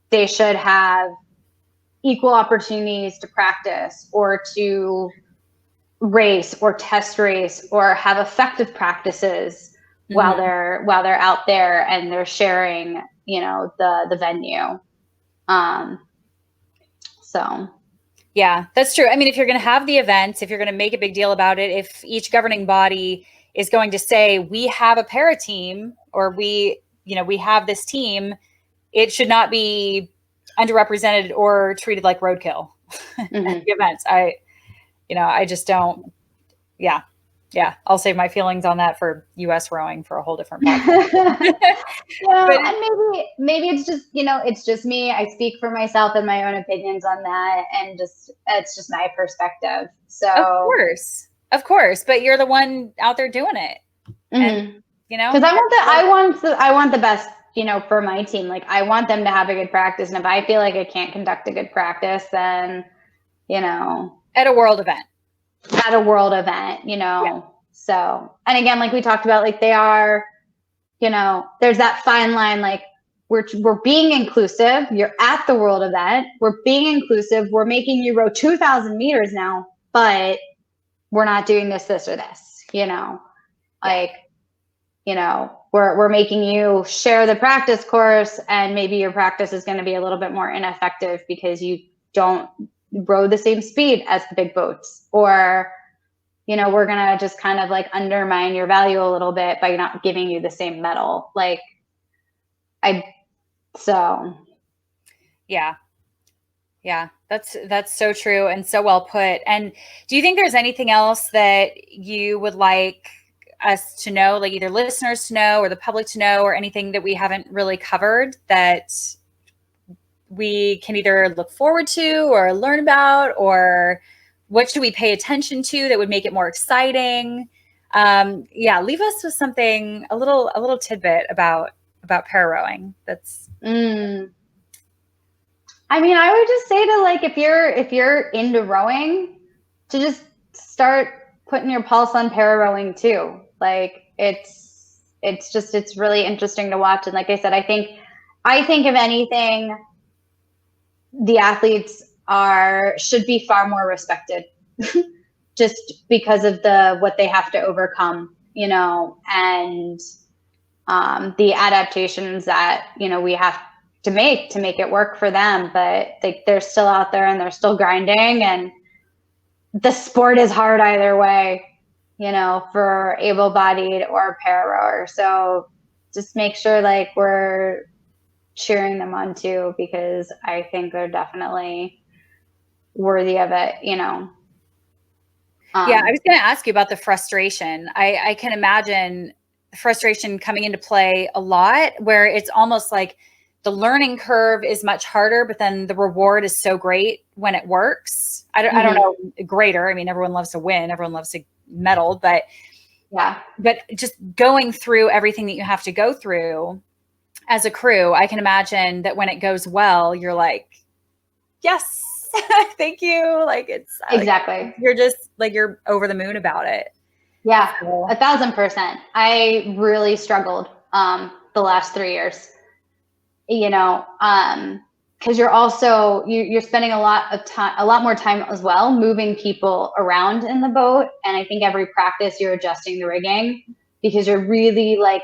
they should have equal opportunities to practice or to race or test race or have effective practices while they're out there and they're sharing, the venue. So. Yeah, that's true. I mean, if you're going to have the events, if you're going to make a big deal about it, if each governing body is going to say, we have a para team, or we have this team, it should not be underrepresented or treated like roadkill at the events. I just don't. Yeah. I'll save my feelings on that for U.S. rowing for a whole different podcast. And maybe it's just, it's just me. I speak for myself and my own opinions on that, and it's just my perspective. So of course, but you're the one out there doing it, and because I want the best, for my team. Like I want them to have a good practice, and if I feel like I can't conduct a good practice, then at a world event. So, and again, like we talked about, like they are, there's that fine line, like we're being inclusive. You're at the world event. We're being inclusive. We're making you row 2,000 meters now, but we're not doing this, or this, we're making you share the practice course, and maybe your practice is going to be a little bit more ineffective because you don't row the same speed as the big boats, or we're gonna just kind of like undermine your value a little bit by not giving you the same medal. Yeah, that's so true and so well put. And do you think there's anything else that you would like us to know, like either listeners to know or the public to know, or anything that we haven't really covered that we can either look forward to or learn about, or what should we pay attention to that would make it more exciting? Leave us with something, a little tidbit about para rowing. That's. I mean, I would just say to like, if you're into rowing, to just start putting your pulse on para rowing too. Like it's really interesting to watch. And like I said, I think if anything, the athletes should be far more respected just because of what they have to overcome, and the adaptations that, we have to make it work for them. But they're still out there and they're still grinding, and the sport is hard either way, for able-bodied or para rower. So just make sure like we're cheering them on too, because I think they're definitely worthy of it, Yeah, I was going to ask you about the frustration. I can imagine frustration coming into play a lot, where it's almost like the learning curve is much harder, but then the reward is so great when it works. I don't know, greater. I mean, everyone loves to win. Everyone loves to medal, but yeah, but just going through everything that you have to go through as a crew, I can imagine that when it goes well, you're like, yes, thank you. Like it's exactly. Like, you're just like, you're over the moon about it. Yeah, 1,000%. I really struggled the last 3 years, because you're also you're spending a lot more time as well moving people around in the boat. And I think every practice you're adjusting the rigging, because you're really like,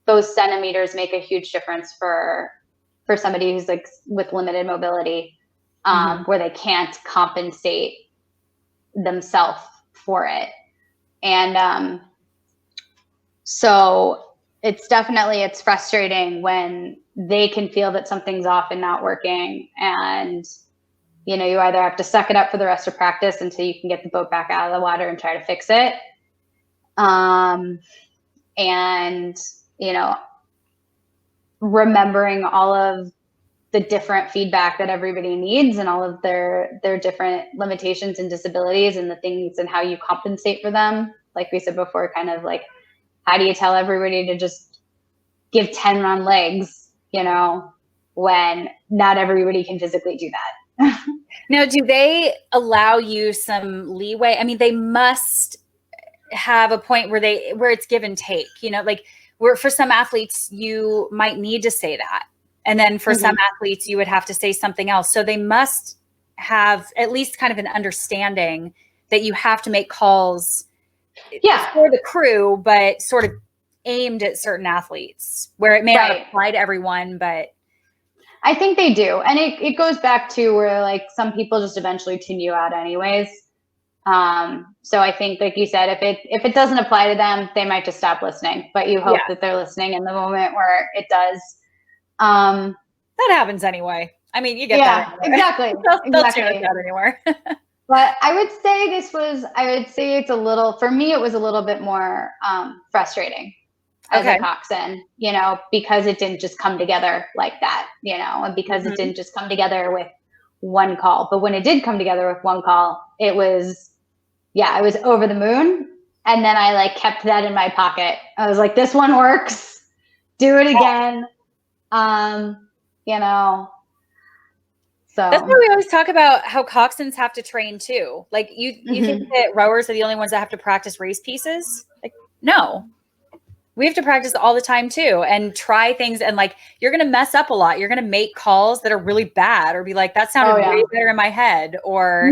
those centimeters make a huge difference for somebody who's like with limited mobility, where they can't compensate themselves for it. And so it's frustrating when they can feel that something's off and not working. And, you either have to suck it up for the rest of practice until you can get the boat back out of the water and try to fix it. And, remembering all of the different feedback that everybody needs and all of their different limitations and disabilities and the things and how you compensate for them. Like we said before, kind of like, how do you tell everybody to just give 10 round legs, when not everybody can physically do that? Now, do they allow you some leeway? I mean, they must have a point where it's give and take, like where for some athletes, you might need to say that. And then for some athletes, you would have to say something else. So they must have at least kind of an understanding that you have to make calls for the crew, but sort of aimed at certain athletes, where it may not apply to everyone, but I think they do. And it goes back to where like some people just eventually tune you out anyways. So I think, like you said, if it doesn't apply to them, they might just stop listening, but you hope that they're listening in the moment where it does. That happens anyway. I mean, you get that. Exactly. They'll tune us out anywhere. But I would say it's a little, for me, it was a little bit more frustrating as a coxswain, because it didn't just come together like that, and because it didn't just come together with one call. But when it did come together with one call, it was over the moon. And then I like kept that in my pocket. I was like, this one works. Do it again. So that's why we always talk about how coxswains have to train too. Like you think that rowers are the only ones that have to practice race pieces? Like, no. We have to practice all the time too, and try things. And like, you're going to mess up a lot. You're going to make calls that are really bad, or be like, that sounded way better in my head, or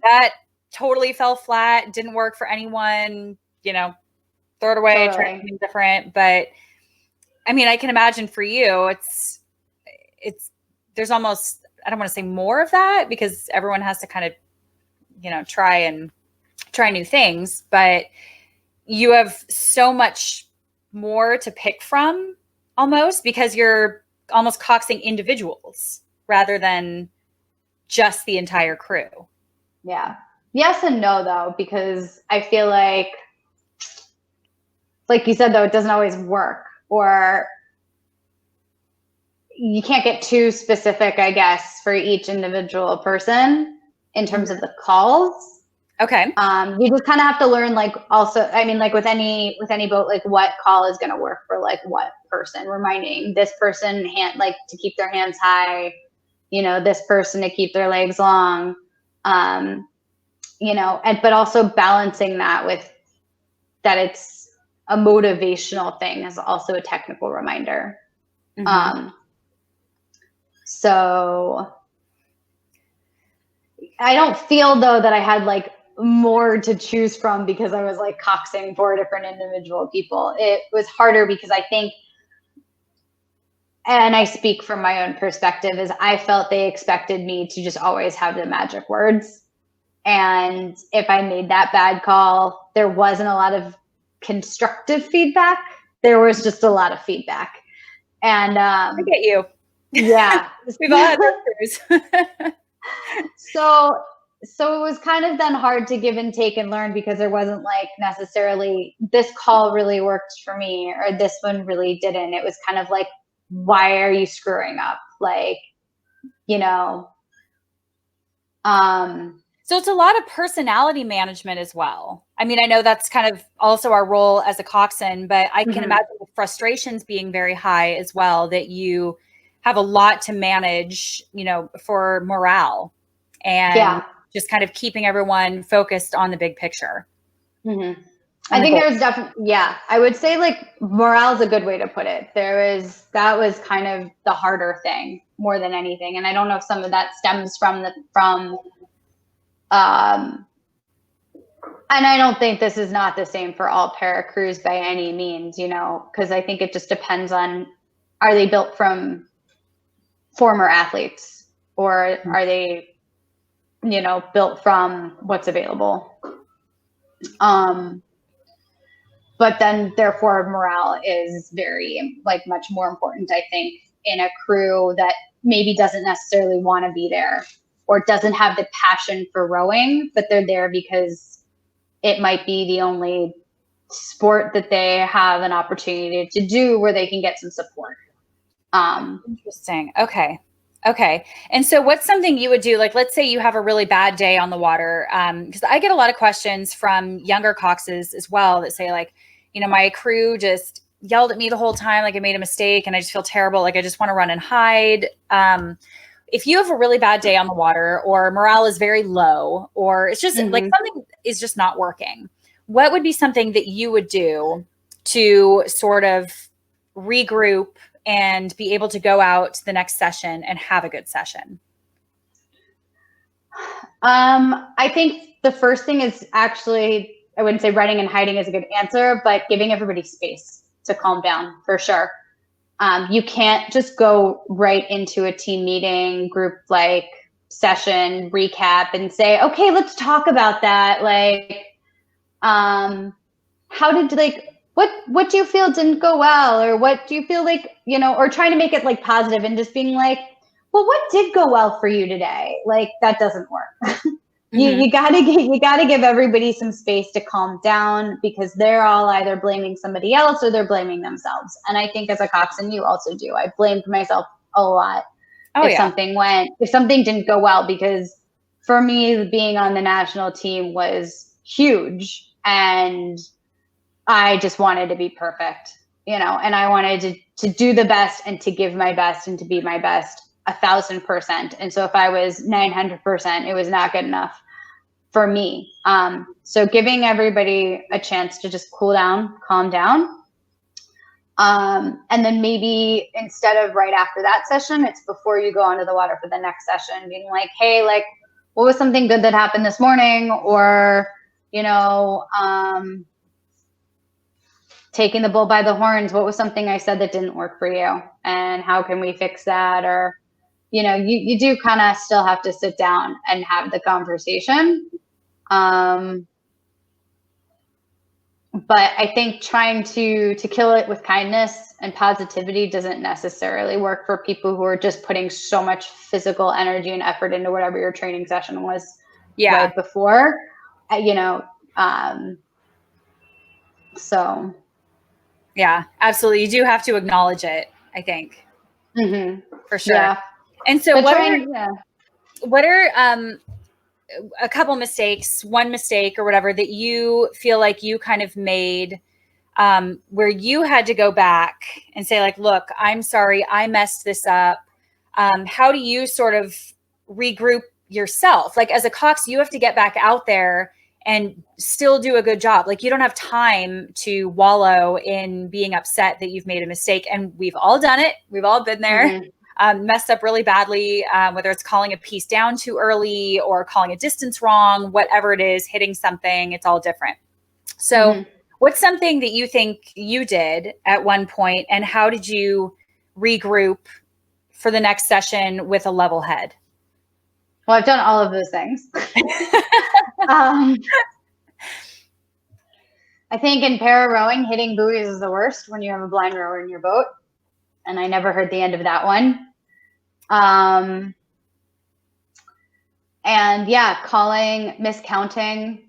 that totally fell flat, didn't work for anyone, throw it away, try something different. But I mean, I can imagine for you, there's almost, I don't want to say more of that, because everyone has to kind of, try new things, but you have so much more to pick from almost, because you're almost coxing individuals rather than just the entire crew. Yeah. Yes and no though, because I feel like you said though, it doesn't always work, or you can't get too specific, I guess, for each individual person in terms of the calls. Okay. You just kind of have to learn, like, also, I mean, like with any boat, like what call is going to work for like what person, reminding this person like to keep their hands high, this person to keep their legs long. but also balancing that with that it's a motivational thing is also a technical reminder. So I don't feel though that I had like more to choose from because I was like coxing 4 different individual people. It was harder because I think, and I speak from my own perspective, is I felt they expected me to just always have the magic words. And if I made that bad call, there wasn't a lot of constructive feedback. There was just a lot of feedback. And I get you. Yeah. We've all had those. So it was kind of then hard to give and take and learn because there wasn't like necessarily this call really worked for me or this one really didn't. It was kind of like, why are you screwing up? Like, So it's a lot of personality management as well. I mean, I know that's kind of also our role as a coxswain, but I can imagine the frustrations being very high as well, that you have a lot to manage, for morale and just kind of keeping everyone focused on the big picture. I think there's definitely, I would say like morale is a good way to put it. That was kind of the harder thing more than anything. And I don't know if some of that stems from and I don't think this is not the same for all para crews by any means, because I think it just depends on, are they built from former athletes or are they, built from what's available? But then therefore morale is very like much more important, I think, in a crew that maybe doesn't necessarily want to be there or doesn't have the passion for rowing, but they're there because it might be the only sport that they have an opportunity to do where they can get some support. Interesting. Okay. And so what's something you would do? Like, let's say you have a really bad day on the water. Because I get a lot of questions from younger coxes as well that say like, my crew just yelled at me the whole time. Like I made a mistake and I just feel terrible. Like I just want to run and hide. If you have a really bad day on the water or morale is very low, or it's just like something is just not working, what would be something that you would do to sort of regroup and be able to go out to the next session and have a good session? I think the first thing is actually, I wouldn't say running and hiding is a good answer, but giving everybody space to calm down for sure. You can't just go right into a team meeting, group like session recap and say, okay, let's talk about that. Like, how did what do you feel didn't go well? Or what do you feel like, or trying to make it like positive and just being like, well, what did go well for you today? Like that doesn't work. You gotta give everybody some space to calm down because they're all either blaming somebody else or they're blaming themselves. And I think as a coxswain, you also do. I blamed myself a lot if something didn't go well, because for me, being on the national team was huge and I just wanted to be perfect, and I wanted to do the best and to give my best and to be my best 1,000%. And so if I was 900%, it was not good enough for me. So giving everybody a chance to just cool down, calm down. And then maybe instead of right after that session, it's before you go onto the water for the next session, being like, hey, like, what was something good that happened this morning? Or, taking the bull by the horns. What was something I said that didn't work for you? And how can we fix that? Or, you do kind of still have to sit down and have the conversation. But I think trying to kill it with kindness and positivity doesn't necessarily work for people who are just putting so much physical energy and effort into whatever your training session was right before, so. Yeah, absolutely. You do have to acknowledge it, I think. For sure. Yeah. And so what are a couple mistakes, one mistake or whatever that you feel like you kind of made where you had to go back and say like, look, I'm sorry, I messed this up. How do you sort of regroup yourself. Like as a cox, you have to get back out there and still do a good job. Like you don't have time to wallow in being upset that you've made a mistake. And we've all done it. We've all been there, messed up really badly, whether it's calling a piece down too early or calling a distance wrong, whatever it is, hitting something, it's all different. So what's something that you think you did at one point, and how did you regroup for the next session with a level head? Well, I've done all of those things. I think in para rowing, hitting buoys is the worst when you have a blind rower in your boat. And I never heard the end of that one. And yeah, calling, miscounting.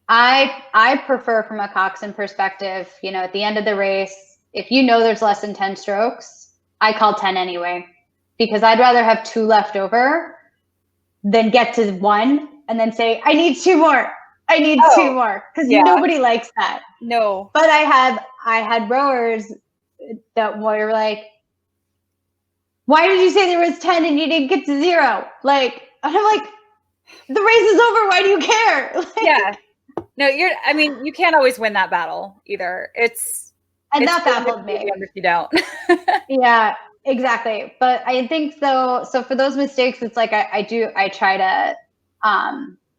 I prefer from a coxswain perspective, you know, at the end of the race, if you know there's less than 10 strokes, I call 10 anyway, because I'd rather have 2 left over than get to 1 and then say, I need 2 more. I need 2 more. Because nobody likes that. No. But I had rowers that were like, why did you say there was 10 and you didn't get to 0? Like, and I'm like, the race is over. Why do you care? Like, yeah. No, you can't always win that battle either. And that baffled me. If you don't. Yeah, exactly. But I think so for those mistakes, it's like I try to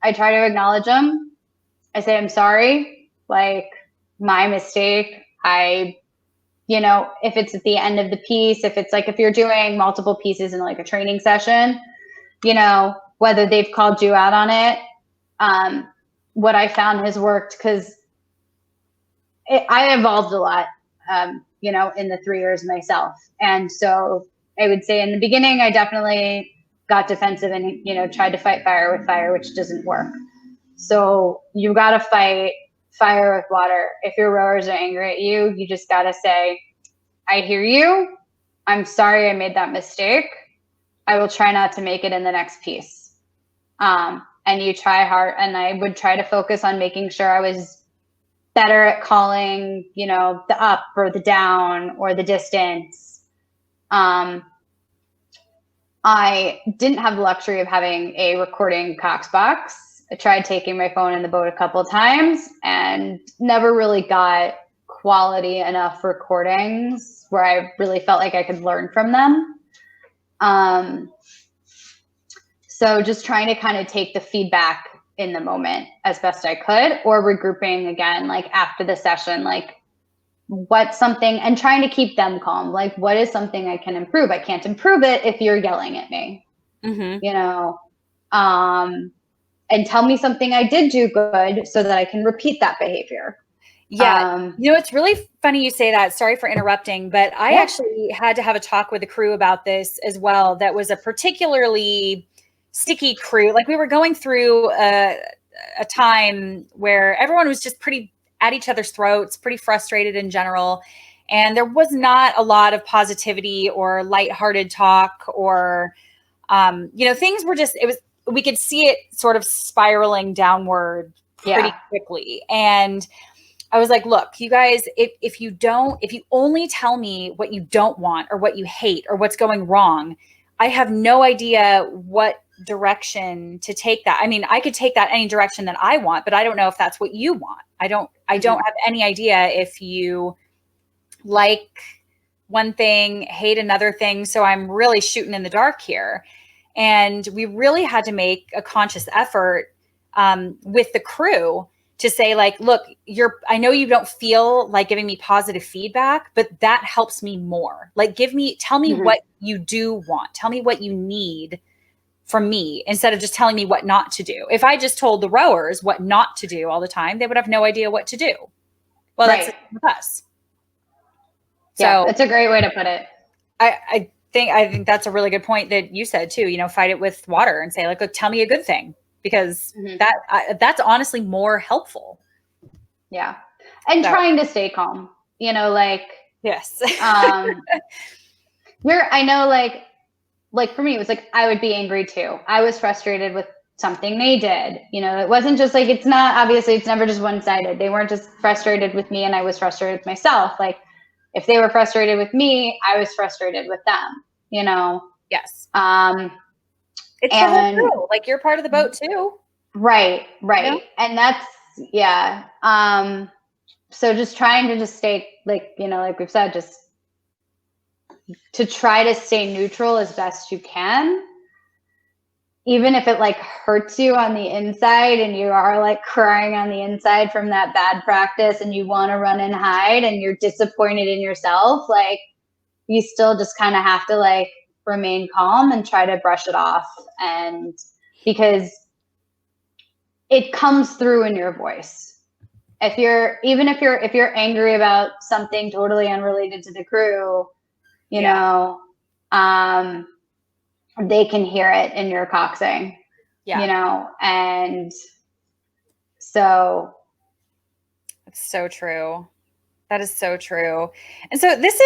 acknowledge them. I say, I'm sorry, like my mistake. You know, if it's at the end of the piece, if it's like, if you're doing multiple pieces in like a training session, you know, whether they've called you out on it, what I found has worked, because I evolved a lot, you know, in the 3 years myself. And so I would say in the beginning, I definitely got defensive and, you know, tried to fight fire with fire, which doesn't work. So you got to fight fire with water. If your rowers are angry at you, you just got to say, I hear you. I'm sorry I made that mistake. I will try not to make it in the next piece. And you try hard. And I would try to focus on making sure I was better at calling, you know, the up or the down or the distance. I didn't have the luxury of having a recording cox box. I tried taking my phone in the boat a couple of times and never really got quality enough recordings where I really felt like I could learn from them. So just trying to kind of take the feedback in the moment as best I could, or regrouping again, like after the session, like what's something, and trying to keep them calm. Like, what is something I can improve? I can't improve it if you're yelling at me, you know, and tell me something I did do good so that I can repeat that behavior. Yeah. You know, it's really funny you say that. Sorry for interrupting, but I actually had to have a talk with the crew about this as well. That was a particularly sticky crew. Like we were going through a time where everyone was just pretty at each other's throats, pretty frustrated in general. And there was not a lot of positivity or lighthearted talk or, you know, things were just, we could see it sort of spiraling downward pretty quickly. And I was like, look, you guys, if you only tell me what you don't want or what you hate or what's going wrong, I have no idea what direction to take that. I mean, I could take that any direction that I want, but I don't know if that's what you want. I don't have any idea if you like one thing, hate another thing. So I'm really shooting in the dark here. And we really had to make a conscious effort with the crew to say, like, look, I know you don't feel like giving me positive feedback, but that helps me more. Like, tell me what you do want. Tell me what you need from me instead of just telling me what not to do. If I just told the rowers what not to do all the time, they would have no idea what to do. Well, that's with us. Yeah, that's a great way to put it. I think that's a really good point that you said too, you know, fight it with water and say, like, look, tell me a good thing, because that's honestly more helpful. Yeah. And trying to stay calm, you know, like, yes. I know, like for me, it was like, I would be angry too. I was frustrated with something they did, you know, it wasn't just like, it's never just one-sided. They weren't just frustrated with me and I was frustrated with myself. Like, if they were frustrated with me, I was frustrated with them, you know? Yes. It's the whole crew. Like, you're part of the boat too. Right. You know? And that's, yeah. So just trying to just stay, like, you know, like we've said, just to try to stay neutral as best you can, even if it like hurts you on the inside and you are like crying on the inside from that bad practice and you want to run and hide and you're disappointed in yourself, like, you still just kind of have to like remain calm and try to brush it off. And because it comes through in your voice. If you're angry about something totally unrelated to the crew, you know, they can hear it in your coxing, you know, and so. It's so true. That is so true. And so this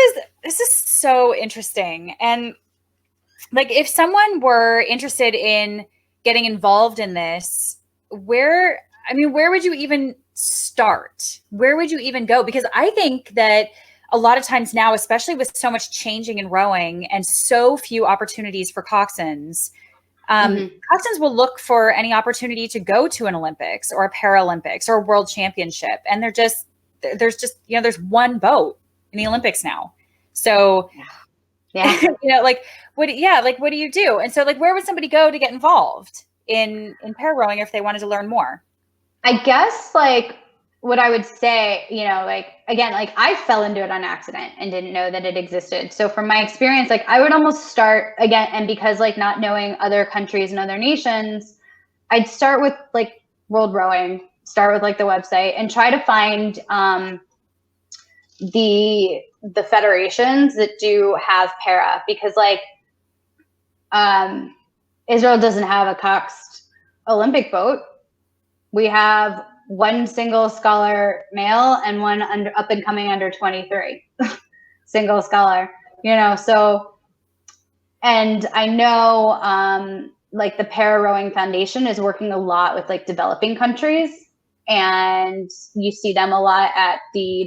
is so interesting. And like, if someone were interested in getting involved in this, where would you even start? Where would you even go? Because I think that a lot of times now, especially with so much changing in rowing and so few opportunities for coxswains, coxswains will look for any opportunity to go to an Olympics or a Paralympics or a World Championship. And there's just, you know, there's one boat in the Olympics now. So, yeah, you know, like, what do you do? And so, like, where would somebody go to get involved in para rowing if they wanted to learn more? I guess, like, what I would say, you know, like, again, like, I fell into it on accident and didn't know that it existed. So from my experience, like, I would almost start again, and because like not knowing other countries and other nations, I'd start with like World Rowing, start with like the website and try to find the federations that do have para, because like Israel doesn't have a coxed Olympic boat. We have one single scholar male and one up and coming under 23 single scholar, you know. So, and I know like the Para Rowing Foundation is working a lot with like developing countries, and you see them a lot at the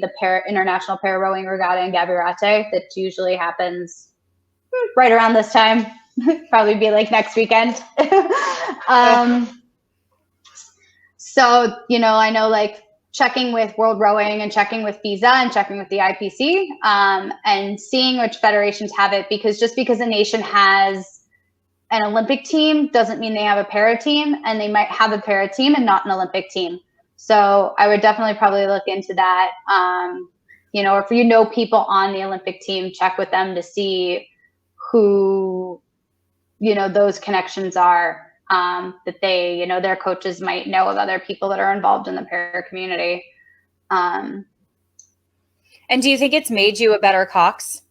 International Para Rowing Regatta in Gavirate that usually happens right around this time. Probably be like next weekend. So, you know, I know like checking with World Rowing and checking with FISA and checking with the IPC and seeing which federations have it, because just because a nation has an Olympic team doesn't mean they have a para team, and they might have a para team and not an Olympic team. So I would definitely probably look into that. You know, if you know people on the Olympic team, check with them to see who, you know, those connections are. That they, you know, their coaches might know of other people that are involved in the para community. And do you think it's made you a better cox?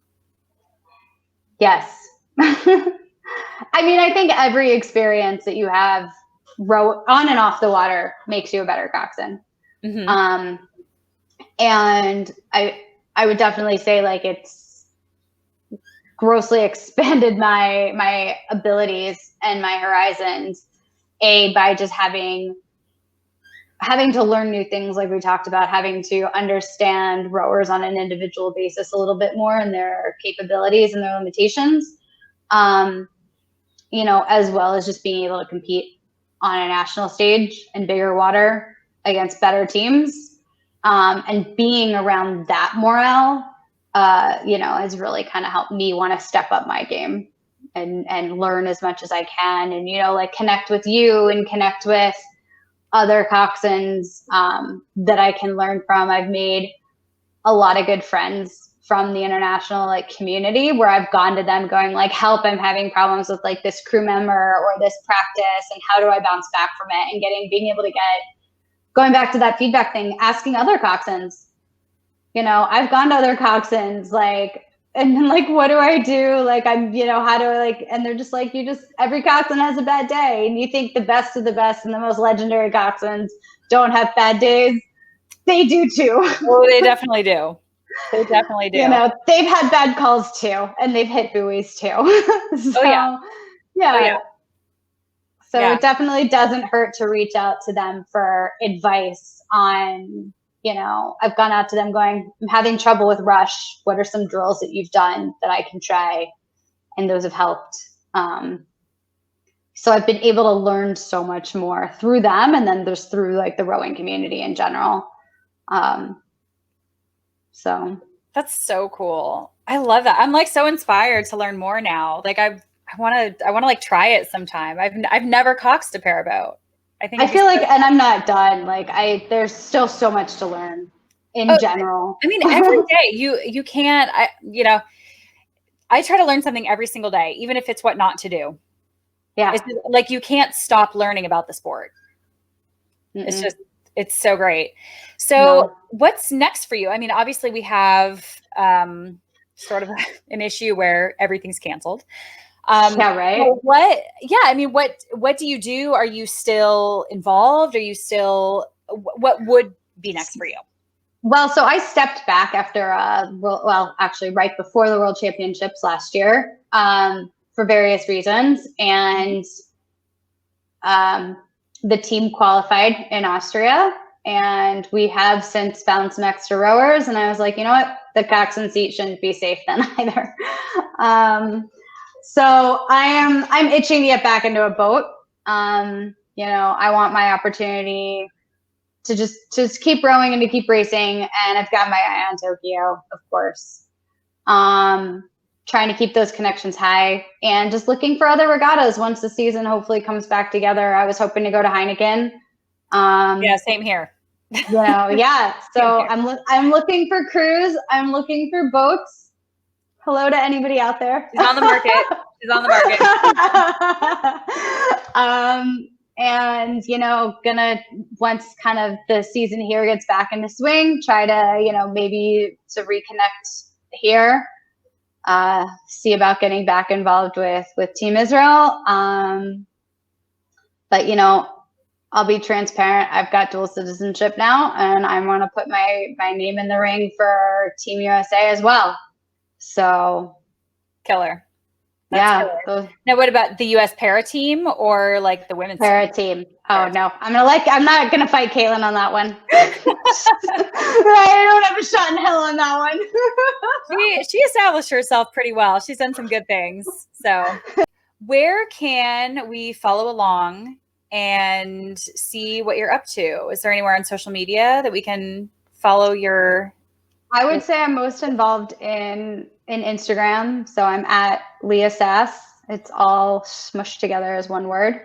Yes. I mean, I think every experience that you have row on and off the water makes you a better coxswain. And I would definitely say like it's grossly expanded my abilities and my horizons, by just having to learn new things, like we talked about, having to understand rowers on an individual basis a little bit more and their capabilities and their limitations, you know, as well as just being able to compete on a national stage in bigger water against better teams, and being around that morale, you know, has really kind of helped me want to step up my game and learn as much as I can, and, you know, like connect with you and connect with other coxswains that I can learn from. I've made a lot of good friends from the international like community, where I've gone to them going like, help, I'm having problems with like this crew member or this practice, and how do I bounce back from it? And being able to going back to that feedback thing, asking other coxswains. You know, I've gone to other coxswains, like, and then like, what do I do? Like, I'm, you know, how do I like, and they're just like, every coxswain has a bad day. And you think the best of the best and the most legendary coxswains don't have bad days. They do too. Oh, they definitely do. They definitely do. You know, they've had bad calls too, and they've hit buoys too. So, yeah. So it definitely doesn't hurt to reach out to them for advice on, you know, I've gone out to them going, I'm having trouble with rush. What are some drills that you've done that I can try? And those have helped. So I've been able to learn so much more through them, and then there's through like the rowing community in general. So that's so cool. I love that. I'm like so inspired to learn more now. Like I want to like try it sometime. I've never coxed a powerboat. I feel like, and I'm not done. Like there's still so much to learn in general. I mean, every day you can't, I try to learn something every single day, even if it's what not to do. Yeah. It's like, you can't stop learning about the sport. Mm-mm. It's so great. So what's next for you? I mean, obviously we have sort of an issue where everything's canceled. Yeah, right. What do you do? Are you still involved? What would be next for you? Well, so I stepped back after, actually right before the World Championships last year, for various reasons. And the team qualified in Austria, and we have since found some extra rowers. And I was like, you know what? The coxswain seat shouldn't be safe then either. So I'm itching to get back into a boat. I want my opportunity to just keep rowing and to keep racing. And I've got my eye on Tokyo, of course. Trying to keep those connections high and just looking for other regattas once the season hopefully comes back together. I was hoping to go to Heineken. Yeah, same here. Yeah. So I'm looking for crews. I'm looking for boats. Hello to anybody out there. She's on the market. And gonna, once kind of the season here gets back into swing, try to maybe to reconnect here. See about getting back involved with Team Israel. But I'll be transparent. I've got dual citizenship now, and I want to put my name in the ring for Team USA as well. So killer. That's killer. Now, what about the US para team or like the women's para team? Oh no, I'm not gonna fight Caitlin on that one. I don't have a shot in hell on that one. She established herself pretty well. She's done some good things. So where can we follow along and see what you're up to? Is there anywhere on social media that we can follow your? I would say I'm most involved in Instagram. So I'm at Leah Sass. It's all smushed together as one word.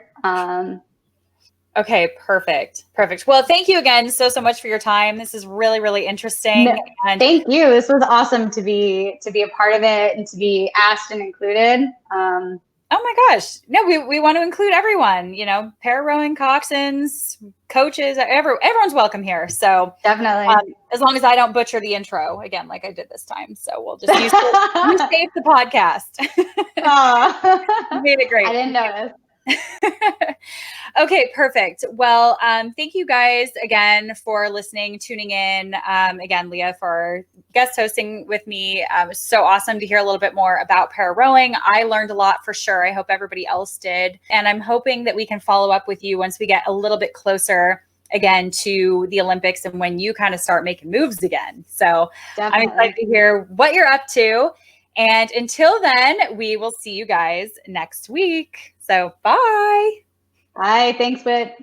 Okay, perfect. Well, thank you again so much for your time. This is really, really interesting. And thank you. This was awesome to be a part of it and to be asked and included. Oh my gosh. No, we want to include everyone, para rowing, coxswains, coaches, everyone's welcome here. So definitely. As long as I don't butcher the intro again, like I did this time. So we'll just use the podcast. You made it great. I didn't notice. Okay, perfect. Well, thank you guys again for listening, tuning in. Again, Leah for guest hosting with me. It was so awesome to hear a little bit more about para rowing. I learned a lot for sure. I hope everybody else did. And I'm hoping that we can follow up with you once we get a little bit closer again to the Olympics and when you kind of start making moves again. So definitely. I'm excited to hear what you're up to. And until then, we will see you guys next week. So bye. Bye. Thanks, Whit.